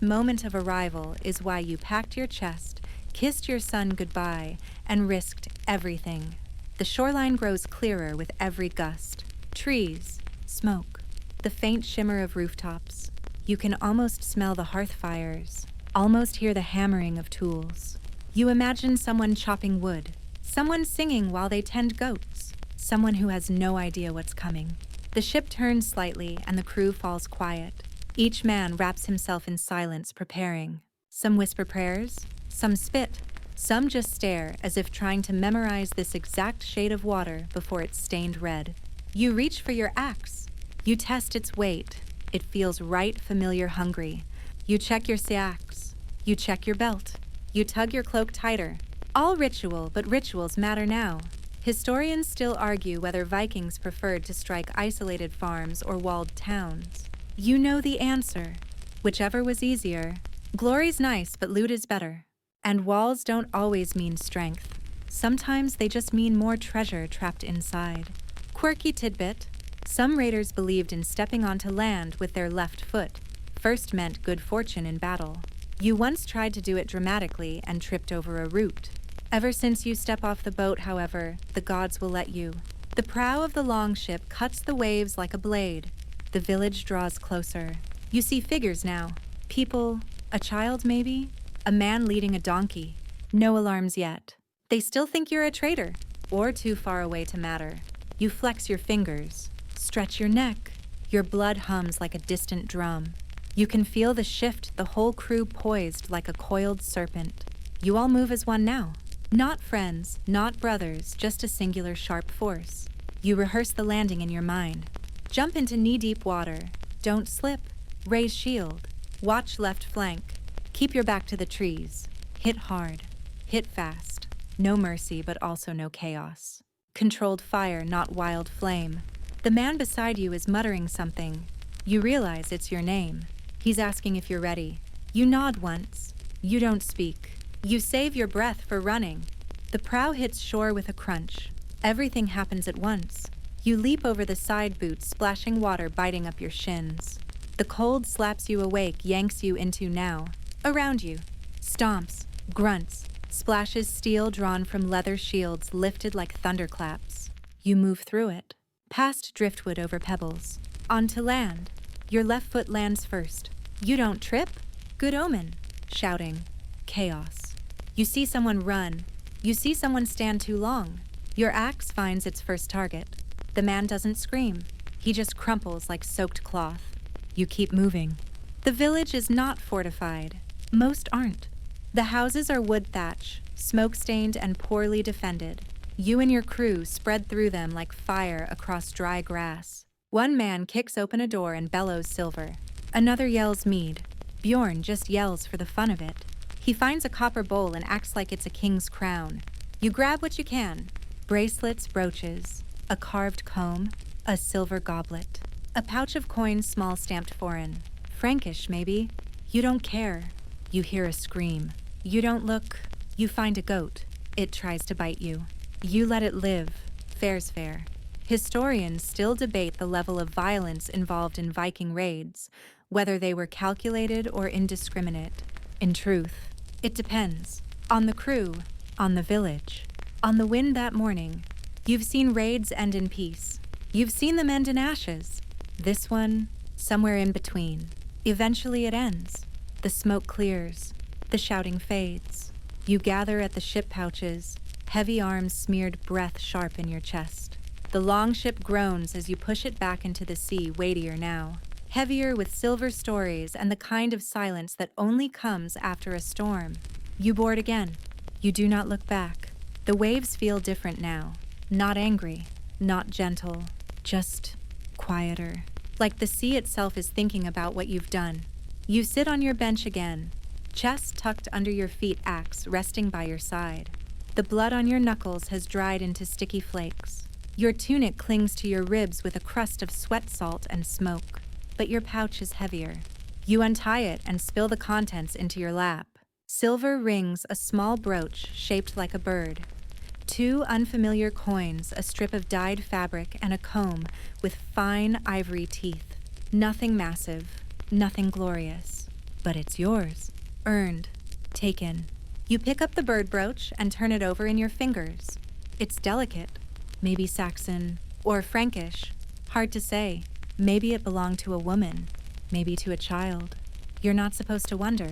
Speaker 1: moment of arrival is why you packed your chest, kissed your son goodbye, and risked everything. The shoreline grows clearer with every gust. Trees, smoke, the faint shimmer of rooftops. You can almost smell the hearth fires, almost hear the hammering of tools. You imagine someone chopping wood, someone singing while they tend goats, someone who has no idea what's coming. The ship turns slightly and the crew falls quiet. Each man wraps himself in silence, preparing. Some whisper prayers, some spit, some just stare as if trying to memorize this exact shade of water before it's stained red. You reach for your axe. You test its weight. It feels right, familiar, hungry. You check your seax. You check your belt. You tug your cloak tighter. All ritual, but rituals matter now. Historians still argue whether Vikings preferred to strike isolated farms or walled towns. You know the answer. Whichever was easier. Glory's nice, but loot is better. And walls don't always mean strength. Sometimes they just mean more treasure trapped inside. Quirky tidbit. Some raiders believed in stepping onto land with their left foot. First meant good fortune in battle. You once tried to do it dramatically and tripped over a root. Ever since you step off the boat, however, the gods will let you. The prow of the longship cuts the waves like a blade. The village draws closer. You see figures now. People, a child maybe, a man leading a donkey. No alarms yet. They still think you're a traitor, or too far away to matter. You flex your fingers. Stretch your neck. Your blood hums like a distant drum. You can feel the shift, the whole crew poised like a coiled serpent. You all move as one now. Not friends, not brothers, just a singular sharp force. You rehearse the landing in your mind. Jump into knee-deep water. Don't slip. Raise shield. Watch left flank. Keep your back to the trees. Hit hard. Hit fast. No mercy, but also no chaos. Controlled fire, not wild flame. The man beside you is muttering something. You realize it's your name. He's asking if you're ready. You nod once. You don't speak. You save your breath for running. The prow hits shore with a crunch. Everything happens at once. You leap over the side boots, splashing water biting up your shins. The cold slaps you awake, yanks you into now. Around you, stomps, grunts, splashes steel drawn from leather shields lifted like thunderclaps. You move through it, past driftwood over pebbles, onto land. Your left foot lands first. You don't trip? Good omen. Shouting. Chaos. You see someone run. You see someone stand too long. Your axe finds its first target. The man doesn't scream. He just crumples like soaked cloth. You keep moving. The village is not fortified. Most aren't. The houses are wood thatch, smoke-stained and poorly defended. You and your crew spread through them like fire across dry grass. One man kicks open a door and bellows silver. Another yells mead. Bjorn just yells for the fun of it. He finds a copper bowl and acts like it's a king's crown. You grab what you can. Bracelets, brooches, a carved comb, a silver goblet, a pouch of coins small stamped foreign. Frankish, maybe. You don't care. You hear a scream. You don't look. You find a goat. It tries to bite you. You let it live. Fair's fair. Historians still debate the level of violence involved in Viking raids, whether they were calculated or indiscriminate. In truth, it depends. On the crew, on the village, on the wind that morning. You've seen raids end in peace. You've seen them end in ashes. This one, somewhere in between. Eventually it ends. The smoke clears. The shouting fades. You gather at the ship pouches, heavy arms smeared breath sharp in your chest. The longship groans as you push it back into the sea, weightier now. Heavier with silver stories and the kind of silence that only comes after a storm. You board again. You do not look back. The waves feel different now. Not angry, not gentle, just quieter. Like the sea itself is thinking about what you've done. You sit on your bench again, chest tucked under your feet, axe resting by your side. The blood on your knuckles has dried into sticky flakes. Your tunic clings to your ribs with a crust of sweat salt and smoke, but your pouch is heavier. You untie it and spill the contents into your lap. Silver rings, a small brooch shaped like a bird. 2 unfamiliar coins, a strip of dyed fabric, and a comb with fine ivory teeth. Nothing massive, nothing glorious, but it's yours. Earned, taken. You pick up the bird brooch and turn it over in your fingers. It's delicate, maybe Saxon or Frankish. Hard to say. Maybe it belonged to a woman, maybe to a child. You're not supposed to wonder,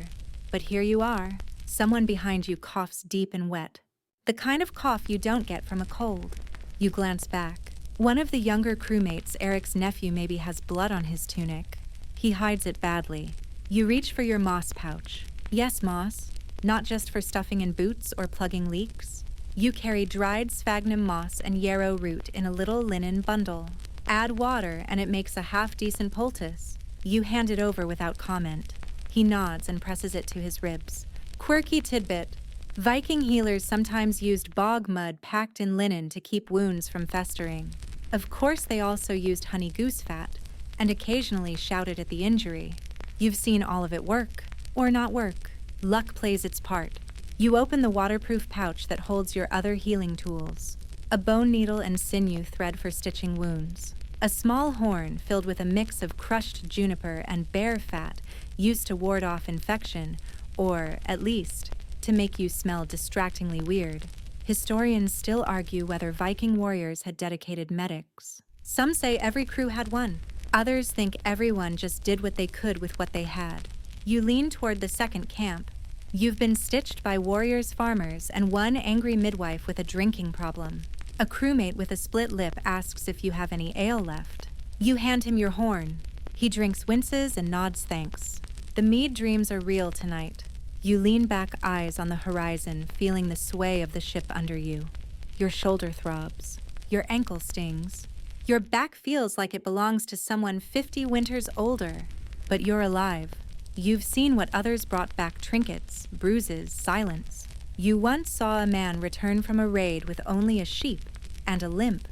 Speaker 1: but here you are. Someone behind you coughs deep and wet. The kind of cough you don't get from a cold. You glance back. One of the younger crewmates, Eric's nephew, maybe has blood on his tunic. He hides it badly. You reach for your moss pouch. Yes, moss. Not just for stuffing in boots or plugging leaks. You carry dried sphagnum moss and yarrow root in a little linen bundle. Add water and it makes a half-decent poultice. You hand it over without comment. He nods and presses it to his ribs. Quirky tidbit. Viking healers sometimes used bog mud packed in linen to keep wounds from festering. Of course, they also used honey goose fat, and occasionally shouted at the injury. You've seen all of it work, or not work. Luck plays its part. You open the waterproof pouch that holds your other healing tools. A bone needle and sinew thread for stitching wounds. A small horn filled with a mix of crushed juniper and bear fat used to ward off infection, or, at least, to make you smell distractingly weird. Historians still argue whether Viking warriors had dedicated medics. Some say every crew had one. Others think everyone just did what they could with what they had. You lean toward the second camp. You've been stitched by warriors, farmers, and one angry midwife with a drinking problem. A crewmate with a split lip asks if you have any ale left. You hand him your horn. He drinks, winces, and nods thanks. The mead dreams are real tonight. You lean back, eyes on the horizon, feeling the sway of the ship under you. Your shoulder throbs. Your ankle stings. Your back feels like it belongs to someone 50 winters older. But you're alive. You've seen what others brought back: trinkets, bruises, silence. You once saw a man return from a raid with only a sheep and a limp,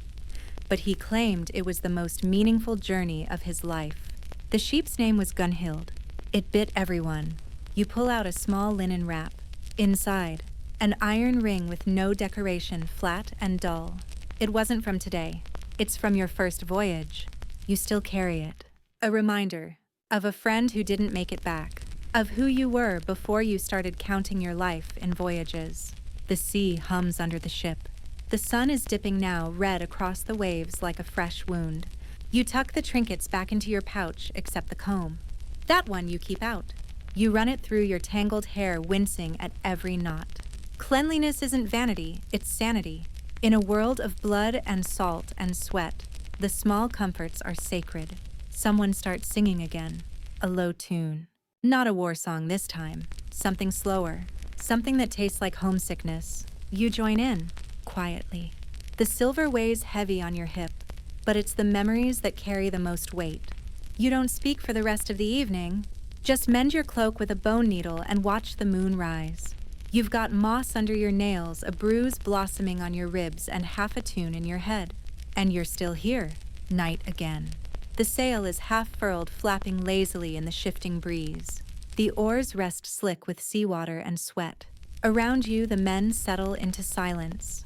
Speaker 1: but he claimed it was the most meaningful journey of his life. The sheep's name was Gunhild. It bit everyone. You pull out a small linen wrap. Inside, an iron ring with no decoration, flat and dull. It wasn't from today. It's from your first voyage. You still carry it. A reminder, of a friend who didn't make it back, of who you were before you started counting your life in voyages. The sea hums under the ship. The sun is dipping now, red across the waves like a fresh wound. You tuck the trinkets back into your pouch, except the comb. That one you keep out. You run it through your tangled hair, wincing at every knot. Cleanliness isn't vanity, it's sanity. In a world of blood and salt and sweat, the small comforts are sacred. Someone starts singing again, a low tune. Not a war song this time, something slower, something that tastes like homesickness. You join in, quietly. The silver weighs heavy on your hip, but it's the memories that carry the most weight. You don't speak for the rest of the evening. Just mend your cloak with a bone needle and watch the moon rise. You've got moss under your nails, a bruise blossoming on your ribs, and half a tune in your head. And you're still here, night again. The sail is half furled, flapping lazily in the shifting breeze. The oars rest slick with seawater and sweat. Around you, the men settle into silence.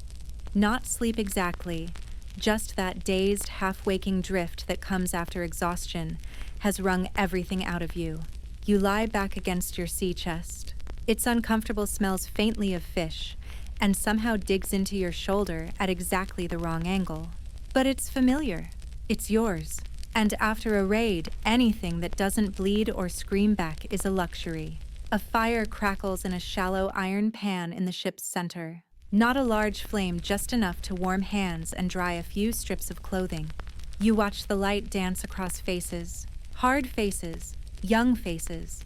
Speaker 1: Not sleep exactly, just that dazed, half-waking drift that comes after exhaustion has wrung everything out of you. You lie back against your sea chest. Its uncomfortable smells faintly of fish and somehow digs into your shoulder at exactly the wrong angle. But it's familiar. It's yours. And after a raid, anything that doesn't bleed or scream back is a luxury. A fire crackles in a shallow iron pan in the ship's center. Not a large flame, just enough to warm hands and dry a few strips of clothing. You watch the light dance across faces. Hard faces, young faces.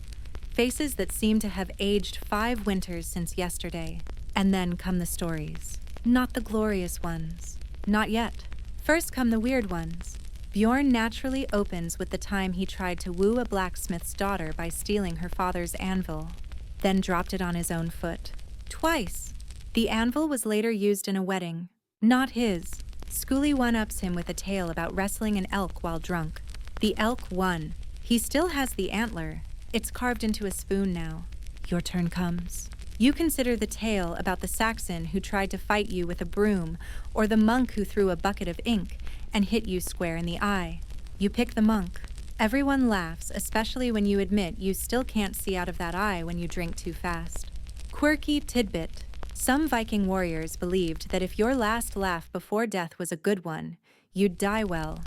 Speaker 1: Faces that seem to have aged 5 winters since yesterday. And then come the stories. Not the glorious ones. Not yet. First come the weird ones. Bjorn naturally opens with the time he tried to woo a blacksmith's daughter by stealing her father's anvil, then dropped it on his own foot. Twice. The anvil was later used in a wedding. Not his. Scully one-ups him with a tale about wrestling an elk while drunk. The elk won. He still has the antler. It's carved into a spoon now. Your turn comes. You consider the tale about the Saxon who tried to fight you with a broom, or the monk who threw a bucket of ink and hit you square in the eye. You pick the monk. Everyone laughs, especially when you admit you still can't see out of that eye when you drink too fast. Quirky tidbit. Some Viking warriors believed that if your last laugh before death was a good one, you'd die well,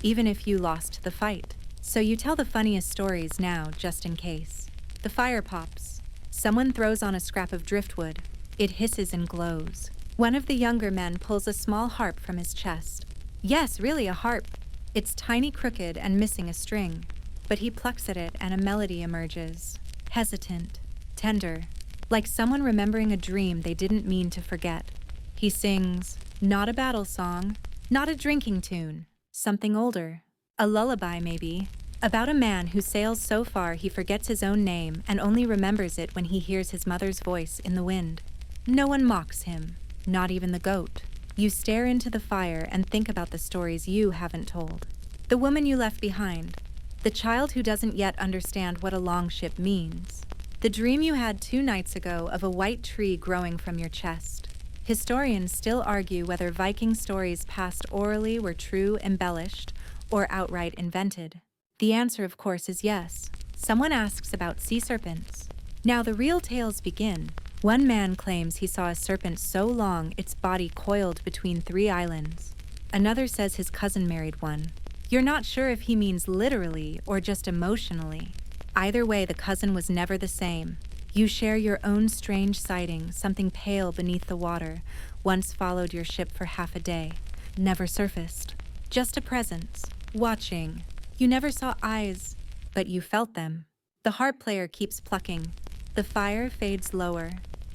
Speaker 1: even if you lost the fight. So you tell the funniest stories now, just in case. The fire pops. Someone throws on a scrap of driftwood. It hisses and glows. One of the younger men pulls a small harp from his chest. Yes, really a harp. It's tiny, crooked, and missing a string. But he plucks at it and a melody emerges. Hesitant, tender, like someone remembering a dream they didn't mean to forget. He sings, not a battle song, not a drinking tune, something older. A lullaby, maybe, about a man who sails so far he forgets his own name and only remembers it when he hears his mother's voice in the wind. No one mocks him, not even the goat. You stare into the fire and think about the stories you haven't told. The woman you left behind. The child who doesn't yet understand what a longship means. The dream you had 2 nights ago of a white tree growing from your chest. Historians still argue whether Viking stories passed orally were true, embellished, or outright invented. The answer, of course, is yes. Someone asks about sea serpents. Now the real tales begin. One man claims he saw a serpent so long its body coiled between 3 islands. Another says his cousin married one. You're not sure if he means literally or just emotionally. Either way, the cousin was never the same. You share your own strange sighting, something pale beneath the water, once followed your ship for half a day. Never surfaced. Just a presence. Watching. You never saw eyes, but you felt them. The harp player keeps plucking. The fire fades lower.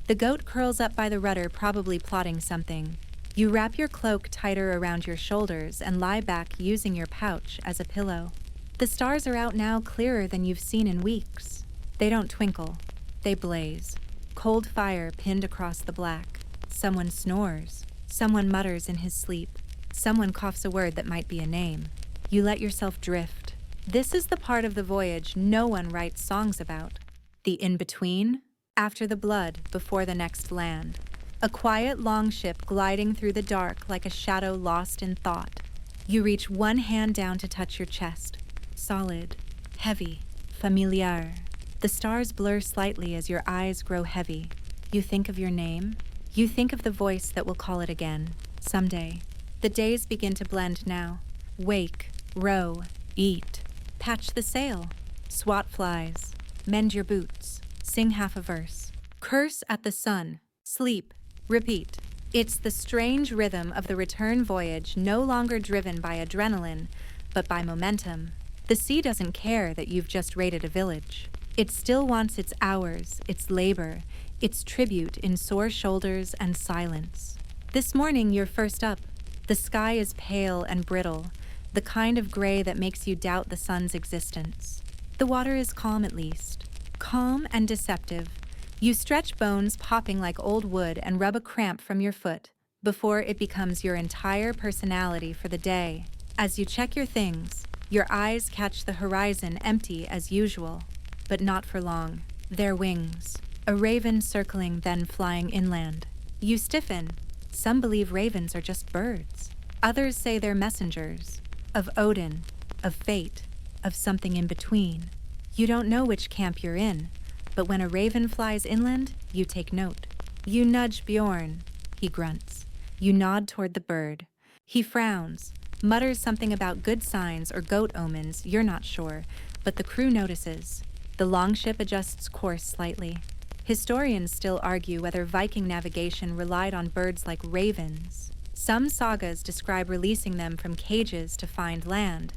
Speaker 1: The goat curls up by the rudder, probably plotting something. You wrap your cloak tighter around your shoulders and lie back using your pouch as a pillow. The stars are out now, clearer than you've seen in weeks. They don't twinkle. They blaze. Cold fire pinned across the black. Someone snores. Someone mutters in his sleep. Someone coughs a word that might be a name. You let yourself drift. This is the part of the voyage no one writes songs about. The in-between, after the blood, before the next land. A quiet longship gliding through the dark like a shadow lost in thought. You reach one hand down to touch your chest. Solid, heavy. familiar. The stars blur slightly as your eyes grow heavy. You think of your name. You think of the voice that will call it again, someday. The days begin to blend now. Wake, row, eat, patch the sail, swat flies, mend your boots, sing half a verse, curse at the sun, sleep, repeat. It's the strange rhythm of the return voyage, no longer driven by adrenaline, but by momentum. The sea doesn't care that you've just raided a village. It still wants its hours, its labor, its tribute in sore shoulders and silence. This morning you're first up. The sky is pale and brittle, the kind of gray that makes you doubt the sun's existence. The water is calm at least. Calm and deceptive. You stretch bones popping like old wood and rub a cramp from your foot before it becomes your entire personality for the day. As you check your things, your eyes catch the horizon empty as usual, but not for long. Their wings, a raven circling then flying inland. You stiffen. Some believe ravens are just birds. Others say they're messengers, of Odin, of fate, of something in between. You don't know which camp you're in, but when a raven flies inland, you take note. You nudge Bjorn. He grunts. You nod toward the bird. He frowns, mutters something about good signs or goat omens, you're not sure, but the crew notices. The longship adjusts course slightly. Historians still argue whether Viking navigation relied on birds like ravens. Some sagas describe releasing them from cages to find land.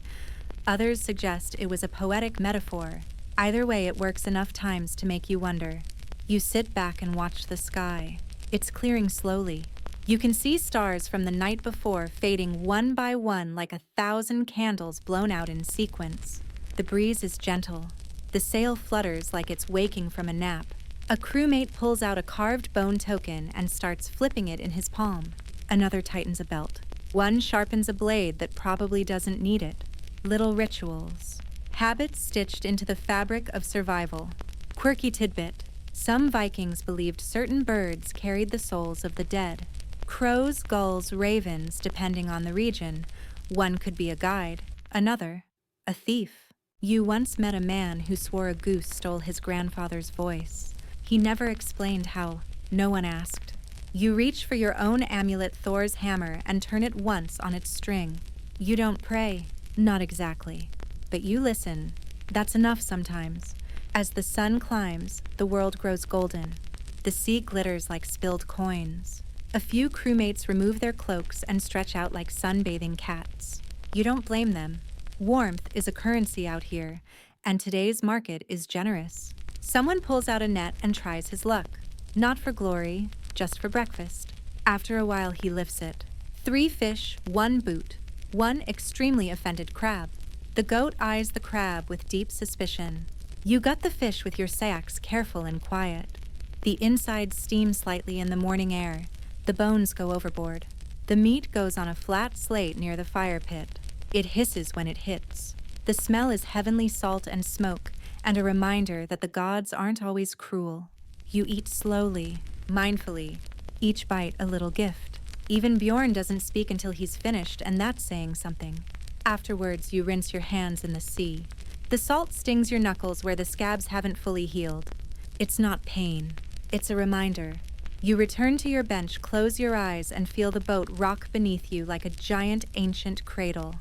Speaker 1: Others suggest it was a poetic metaphor. Either way, it works enough times to make you wonder. You sit back and watch the sky. It's clearing slowly. You can see stars from the night before fading one by one like 1,000 candles blown out in sequence. The breeze is gentle. The sail flutters like it's waking from a nap. A crewmate pulls out a carved bone token and starts flipping it in his palm. Another tightens a belt. One sharpens a blade that probably doesn't need it. Little rituals. Habits stitched into the fabric of survival. Quirky tidbit. Some Vikings believed certain birds carried the souls of the dead. Crows, gulls, ravens, depending on the region. One could be a guide, another, a thief. You once met a man who swore a goose stole his grandfather's voice. He never explained how. No one asked. You reach for your own amulet, Thor's hammer, and turn it once on its string. You don't pray. Not exactly. But you listen. That's enough sometimes. As the sun climbs, the world grows golden. The sea glitters like spilled coins. A few crewmates remove their cloaks and stretch out like sunbathing cats. You don't blame them. Warmth is a currency out here, and today's market is generous. Someone pulls out a net and tries his luck. Not for glory, just for breakfast. After a while, he lifts it. 3 fish, 1 boot, 1 extremely offended crab. The goat eyes the crab with deep suspicion. You gut the fish with your sax, careful and quiet. The inside steams slightly in the morning air. The bones go overboard. The meat goes on a flat slate near the fire pit. It hisses when it hits. The smell is heavenly salt and smoke, and a reminder that the gods aren't always cruel. You eat slowly, mindfully, each bite a little gift. Even Bjorn doesn't speak until he's finished, and that's saying something. Afterwards, you rinse your hands in the sea. The salt stings your knuckles where the scabs haven't fully healed. It's not pain. It's a reminder. You return to your bench, close your eyes, and feel the boat rock beneath you like a giant ancient cradle.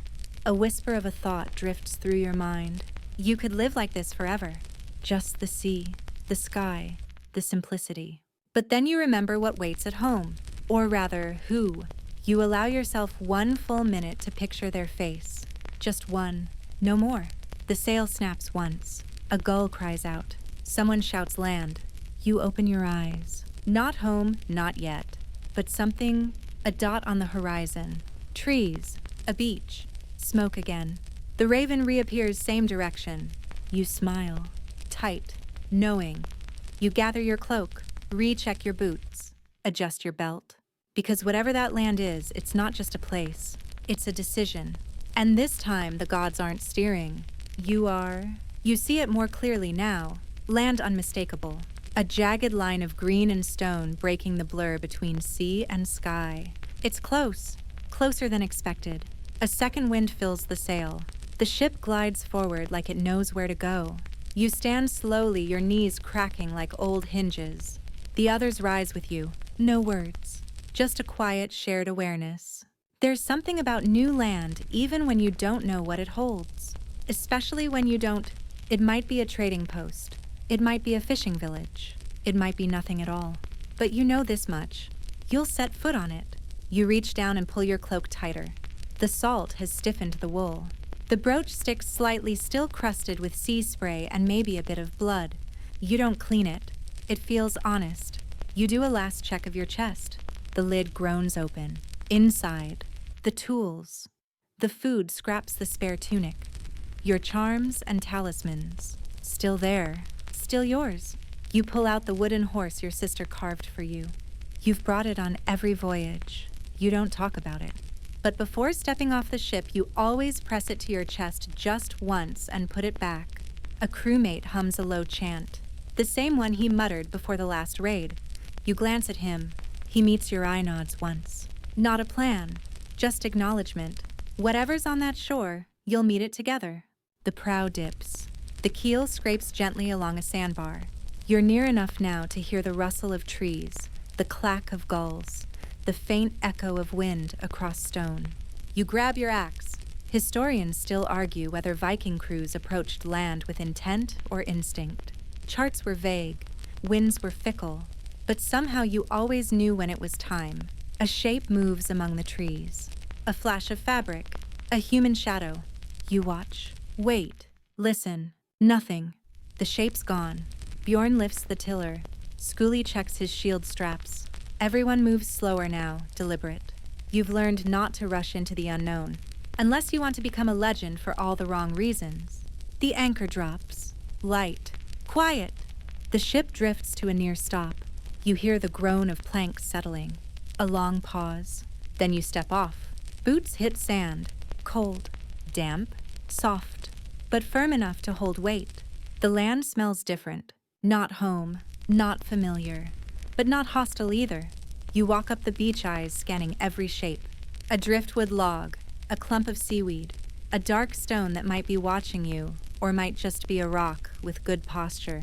Speaker 1: A whisper of a thought drifts through your mind. You could live like this forever. Just the sea, the sky, the simplicity. But then you remember what waits at home. Or rather, who. You allow yourself 1 full minute to picture their face. Just one, no more. The sail snaps once. A gull cries out. Someone shouts land. You open your eyes. Not home, not yet. But something, a dot on the horizon. Trees, a beach. Smoke again. The raven reappears same direction. You smile. Tight. Knowing. You gather your cloak. Recheck your boots. Adjust your belt. Because whatever that land is, it's not just a place. It's a decision. And this time, the gods aren't steering. You are. You see it more clearly now. Land unmistakable. A jagged line of green and stone breaking the blur between sea and sky. It's close. Closer than expected. A second wind fills the sail. The ship glides forward like it knows where to go. You stand slowly, your knees cracking like old hinges. The others rise with you. No words. Just a quiet, shared awareness. There's something about new land, even when you don't know what it holds. Especially when you don't. It might be a trading post. It might be a fishing village. It might be nothing at all. But you know this much. You'll set foot on it. You reach down and pull your cloak tighter. The salt has stiffened the wool. The brooch sticks slightly, still crusted with sea spray and maybe a bit of blood. You don't clean it. It feels honest. You do a last check of your chest. The lid groans open. Inside, the tools. The food scraps the spare tunic. Your charms and talismans. Still there. Still yours. You pull out the wooden horse your sister carved for you. You've brought it on every voyage. You don't talk about it. But before stepping off the ship, you always press it to your chest just once and put it back. A crewmate hums a low chant, the same one he muttered before the last raid. You glance at him. He meets your eye nods once. Not a plan, just acknowledgement. Whatever's on that shore, you'll meet it together. The prow dips. The keel scrapes gently along a sandbar. You're near enough now to hear the rustle of trees, the clack of gulls, the faint echo of wind across stone. You grab your axe. Historians still argue whether Viking crews approached land with intent or instinct. Charts were vague, winds were fickle, but somehow you always knew when it was time. A shape moves among the trees. A flash of fabric, a human shadow. You watch, wait, listen. Nothing. The shape's gone. Bjorn lifts the tiller. Skuli checks his shield straps. Everyone moves slower now, deliberate. You've learned not to rush into the unknown, unless you want to become a legend for all the wrong reasons. The anchor drops. Light. Quiet. The ship drifts to a near stop. You hear the groan of planks settling. A long pause. Then you step off. Boots hit sand. Cold. Damp. Soft. But firm enough to hold weight. The land smells different. Not home. Not familiar. But not hostile either. You walk up the beach eyes, scanning every shape. A driftwood log, a clump of seaweed, a dark stone that might be watching you, or might just be a rock with good posture.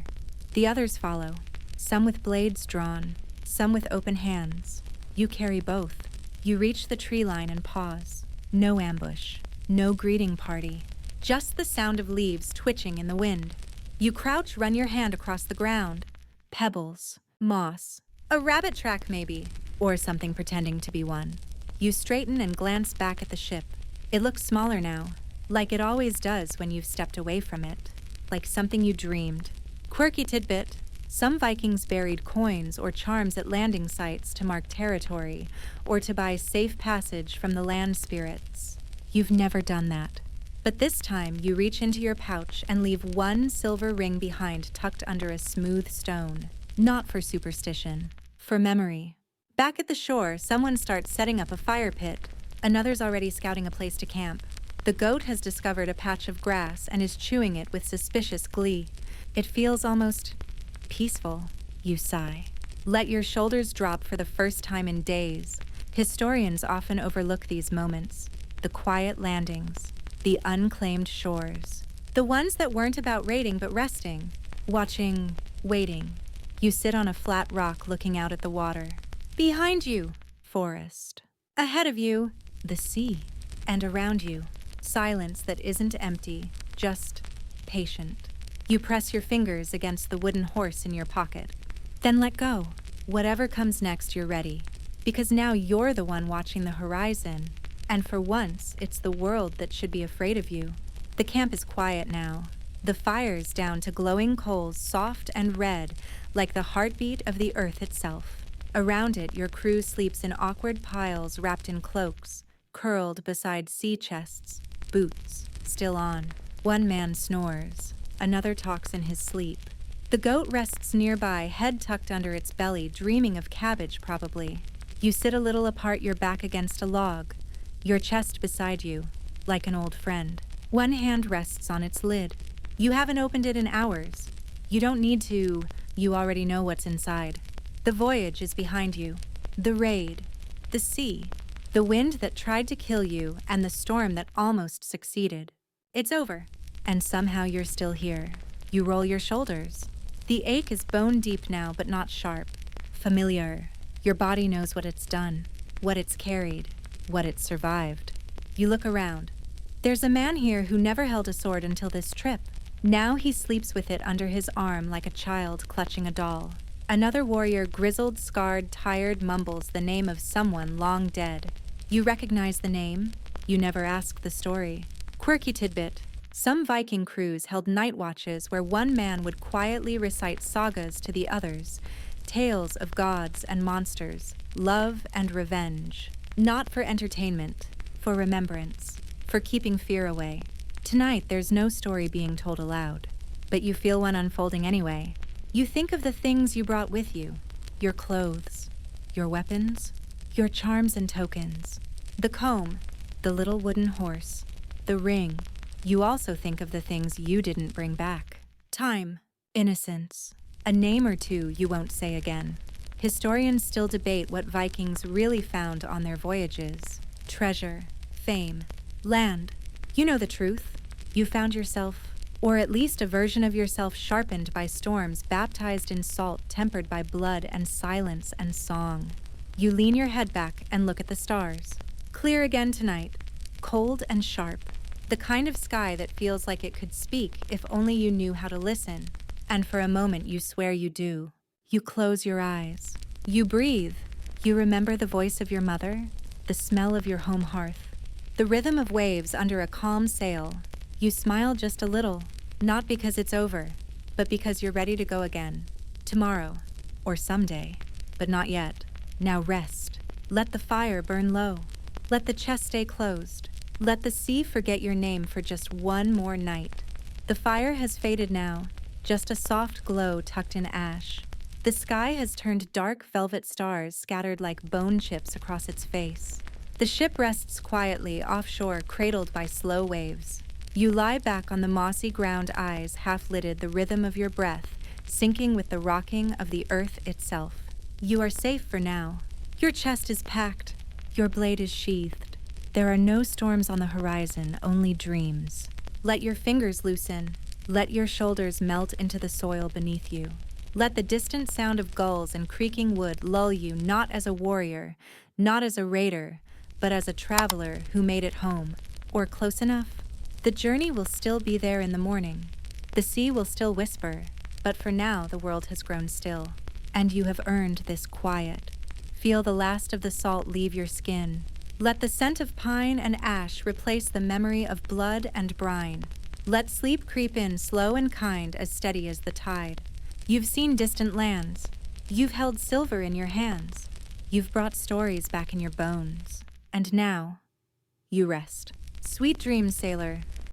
Speaker 1: The others follow, some with blades drawn, some with open hands. You carry both. You reach the tree line and pause. No ambush, no greeting party, just the sound of leaves twitching in the wind. You crouch, run your hand across the ground. Pebbles, moss, a rabbit track maybe, or something pretending to be one. You straighten and glance back at the ship. It looks smaller now, like it always does when you've stepped away from it, like something you dreamed. Quirky tidbit, some Vikings buried coins or charms at landing sites to mark territory, or to buy safe passage from the land spirits. You've never done that. But this time you reach into your pouch and leave one silver ring behind tucked under a smooth stone. Not for superstition, for memory. Back at the shore, someone starts setting up a fire pit. Another's already scouting a place to camp. The goat has discovered a patch of grass and is chewing it with suspicious glee. It feels almost peaceful. You sigh. Let your shoulders drop for the first time in days. Historians often overlook these moments. The quiet landings. The unclaimed shores. The ones that weren't about raiding but resting. Watching, waiting. You sit on a flat rock looking out at the water. Behind you, forest. Ahead of you, the sea. And around you, silence that isn't empty, just patient. You press your fingers against the wooden horse in your pocket. Then let go. Whatever comes next, you're ready. Because now you're the one watching the horizon. And for once, it's the world that should be afraid of you. The camp is quiet now. The fire's down to glowing coals, soft and red, like the heartbeat of the earth itself. Around it, your crew sleeps in awkward piles wrapped in cloaks, curled beside sea chests, boots still on. One man snores. Another talks in his sleep. The goat rests nearby, head tucked under its belly, dreaming of cabbage probably. You sit a little apart, your back against a log, your chest beside you, like an old friend. One hand rests on its lid. You haven't opened it in hours. You don't need to. You already know what's inside. The voyage is behind you. The raid. The sea. The wind that tried to kill you and the storm that almost succeeded. It's over. And somehow you're still here. You roll your shoulders. The ache is bone deep now, but not sharp. Familiar. Your body knows what it's done, what it's carried, what it's survived. You look around. There's a man here who never held a sword until this trip. Now he sleeps with it under his arm like a child clutching a doll. Another warrior, grizzled, scarred, tired, mumbles the name of someone long dead. You recognize the name. You never ask the story. Quirky tidbit. Some Viking crews held night watches where one man would quietly recite sagas to the others, tales of gods and monsters, love and revenge. Not for entertainment, for remembrance, for keeping fear away. Tonight, there's no story being told aloud, but you feel one unfolding anyway. You think of the things you brought with you, your clothes, your weapons, your charms and tokens, the comb, the little wooden horse, the ring. You also think of the things you didn't bring back. Time, innocence, a name or two you won't say again. Historians still debate what Vikings really found on their voyages. Treasure, fame, land. You know the truth. You found yourself, or at least a version of yourself sharpened by storms, baptized in salt, tempered by blood and silence and song. You lean your head back and look at the stars. Clear again tonight, cold and sharp. The kind of sky that feels like it could speak if only you knew how to listen. And for a moment you swear you do. You close your eyes. You breathe. You remember the voice of your mother, the smell of your home hearth, the rhythm of waves under a calm sail. You smile just a little, not because it's over, but because you're ready to go again. Tomorrow, or someday, but not yet. Now rest. Let the fire burn low. Let the chest stay closed. Let the sea forget your name for just one more night. The fire has faded now, just a soft glow tucked in ash. The sky has turned dark velvet stars scattered like bone chips across its face. The ship rests quietly offshore, cradled by slow waves. You lie back on the mossy ground, eyes half-lidded, the rhythm of your breath syncing with the rocking of the earth itself. You are safe for now. Your chest is packed. Your blade is sheathed. There are no storms on the horizon, only dreams. Let your fingers loosen. Let your shoulders melt into the soil beneath you. Let the distant sound of gulls and creaking wood lull you, not as a warrior, not as a raider, but as a traveler who made it home, or close enough. The journey will still be there in the morning. The sea will still whisper, but for now the world has grown still, and you have earned this quiet. Feel the last of the salt leave your skin. Let the scent of pine and ash replace the memory of blood and brine. Let sleep creep in slow and kind, as steady as the tide. You've seen distant lands. You've held silver in your hands. You've brought stories back in your bones. And now, you rest. Sweet dreams, sailor.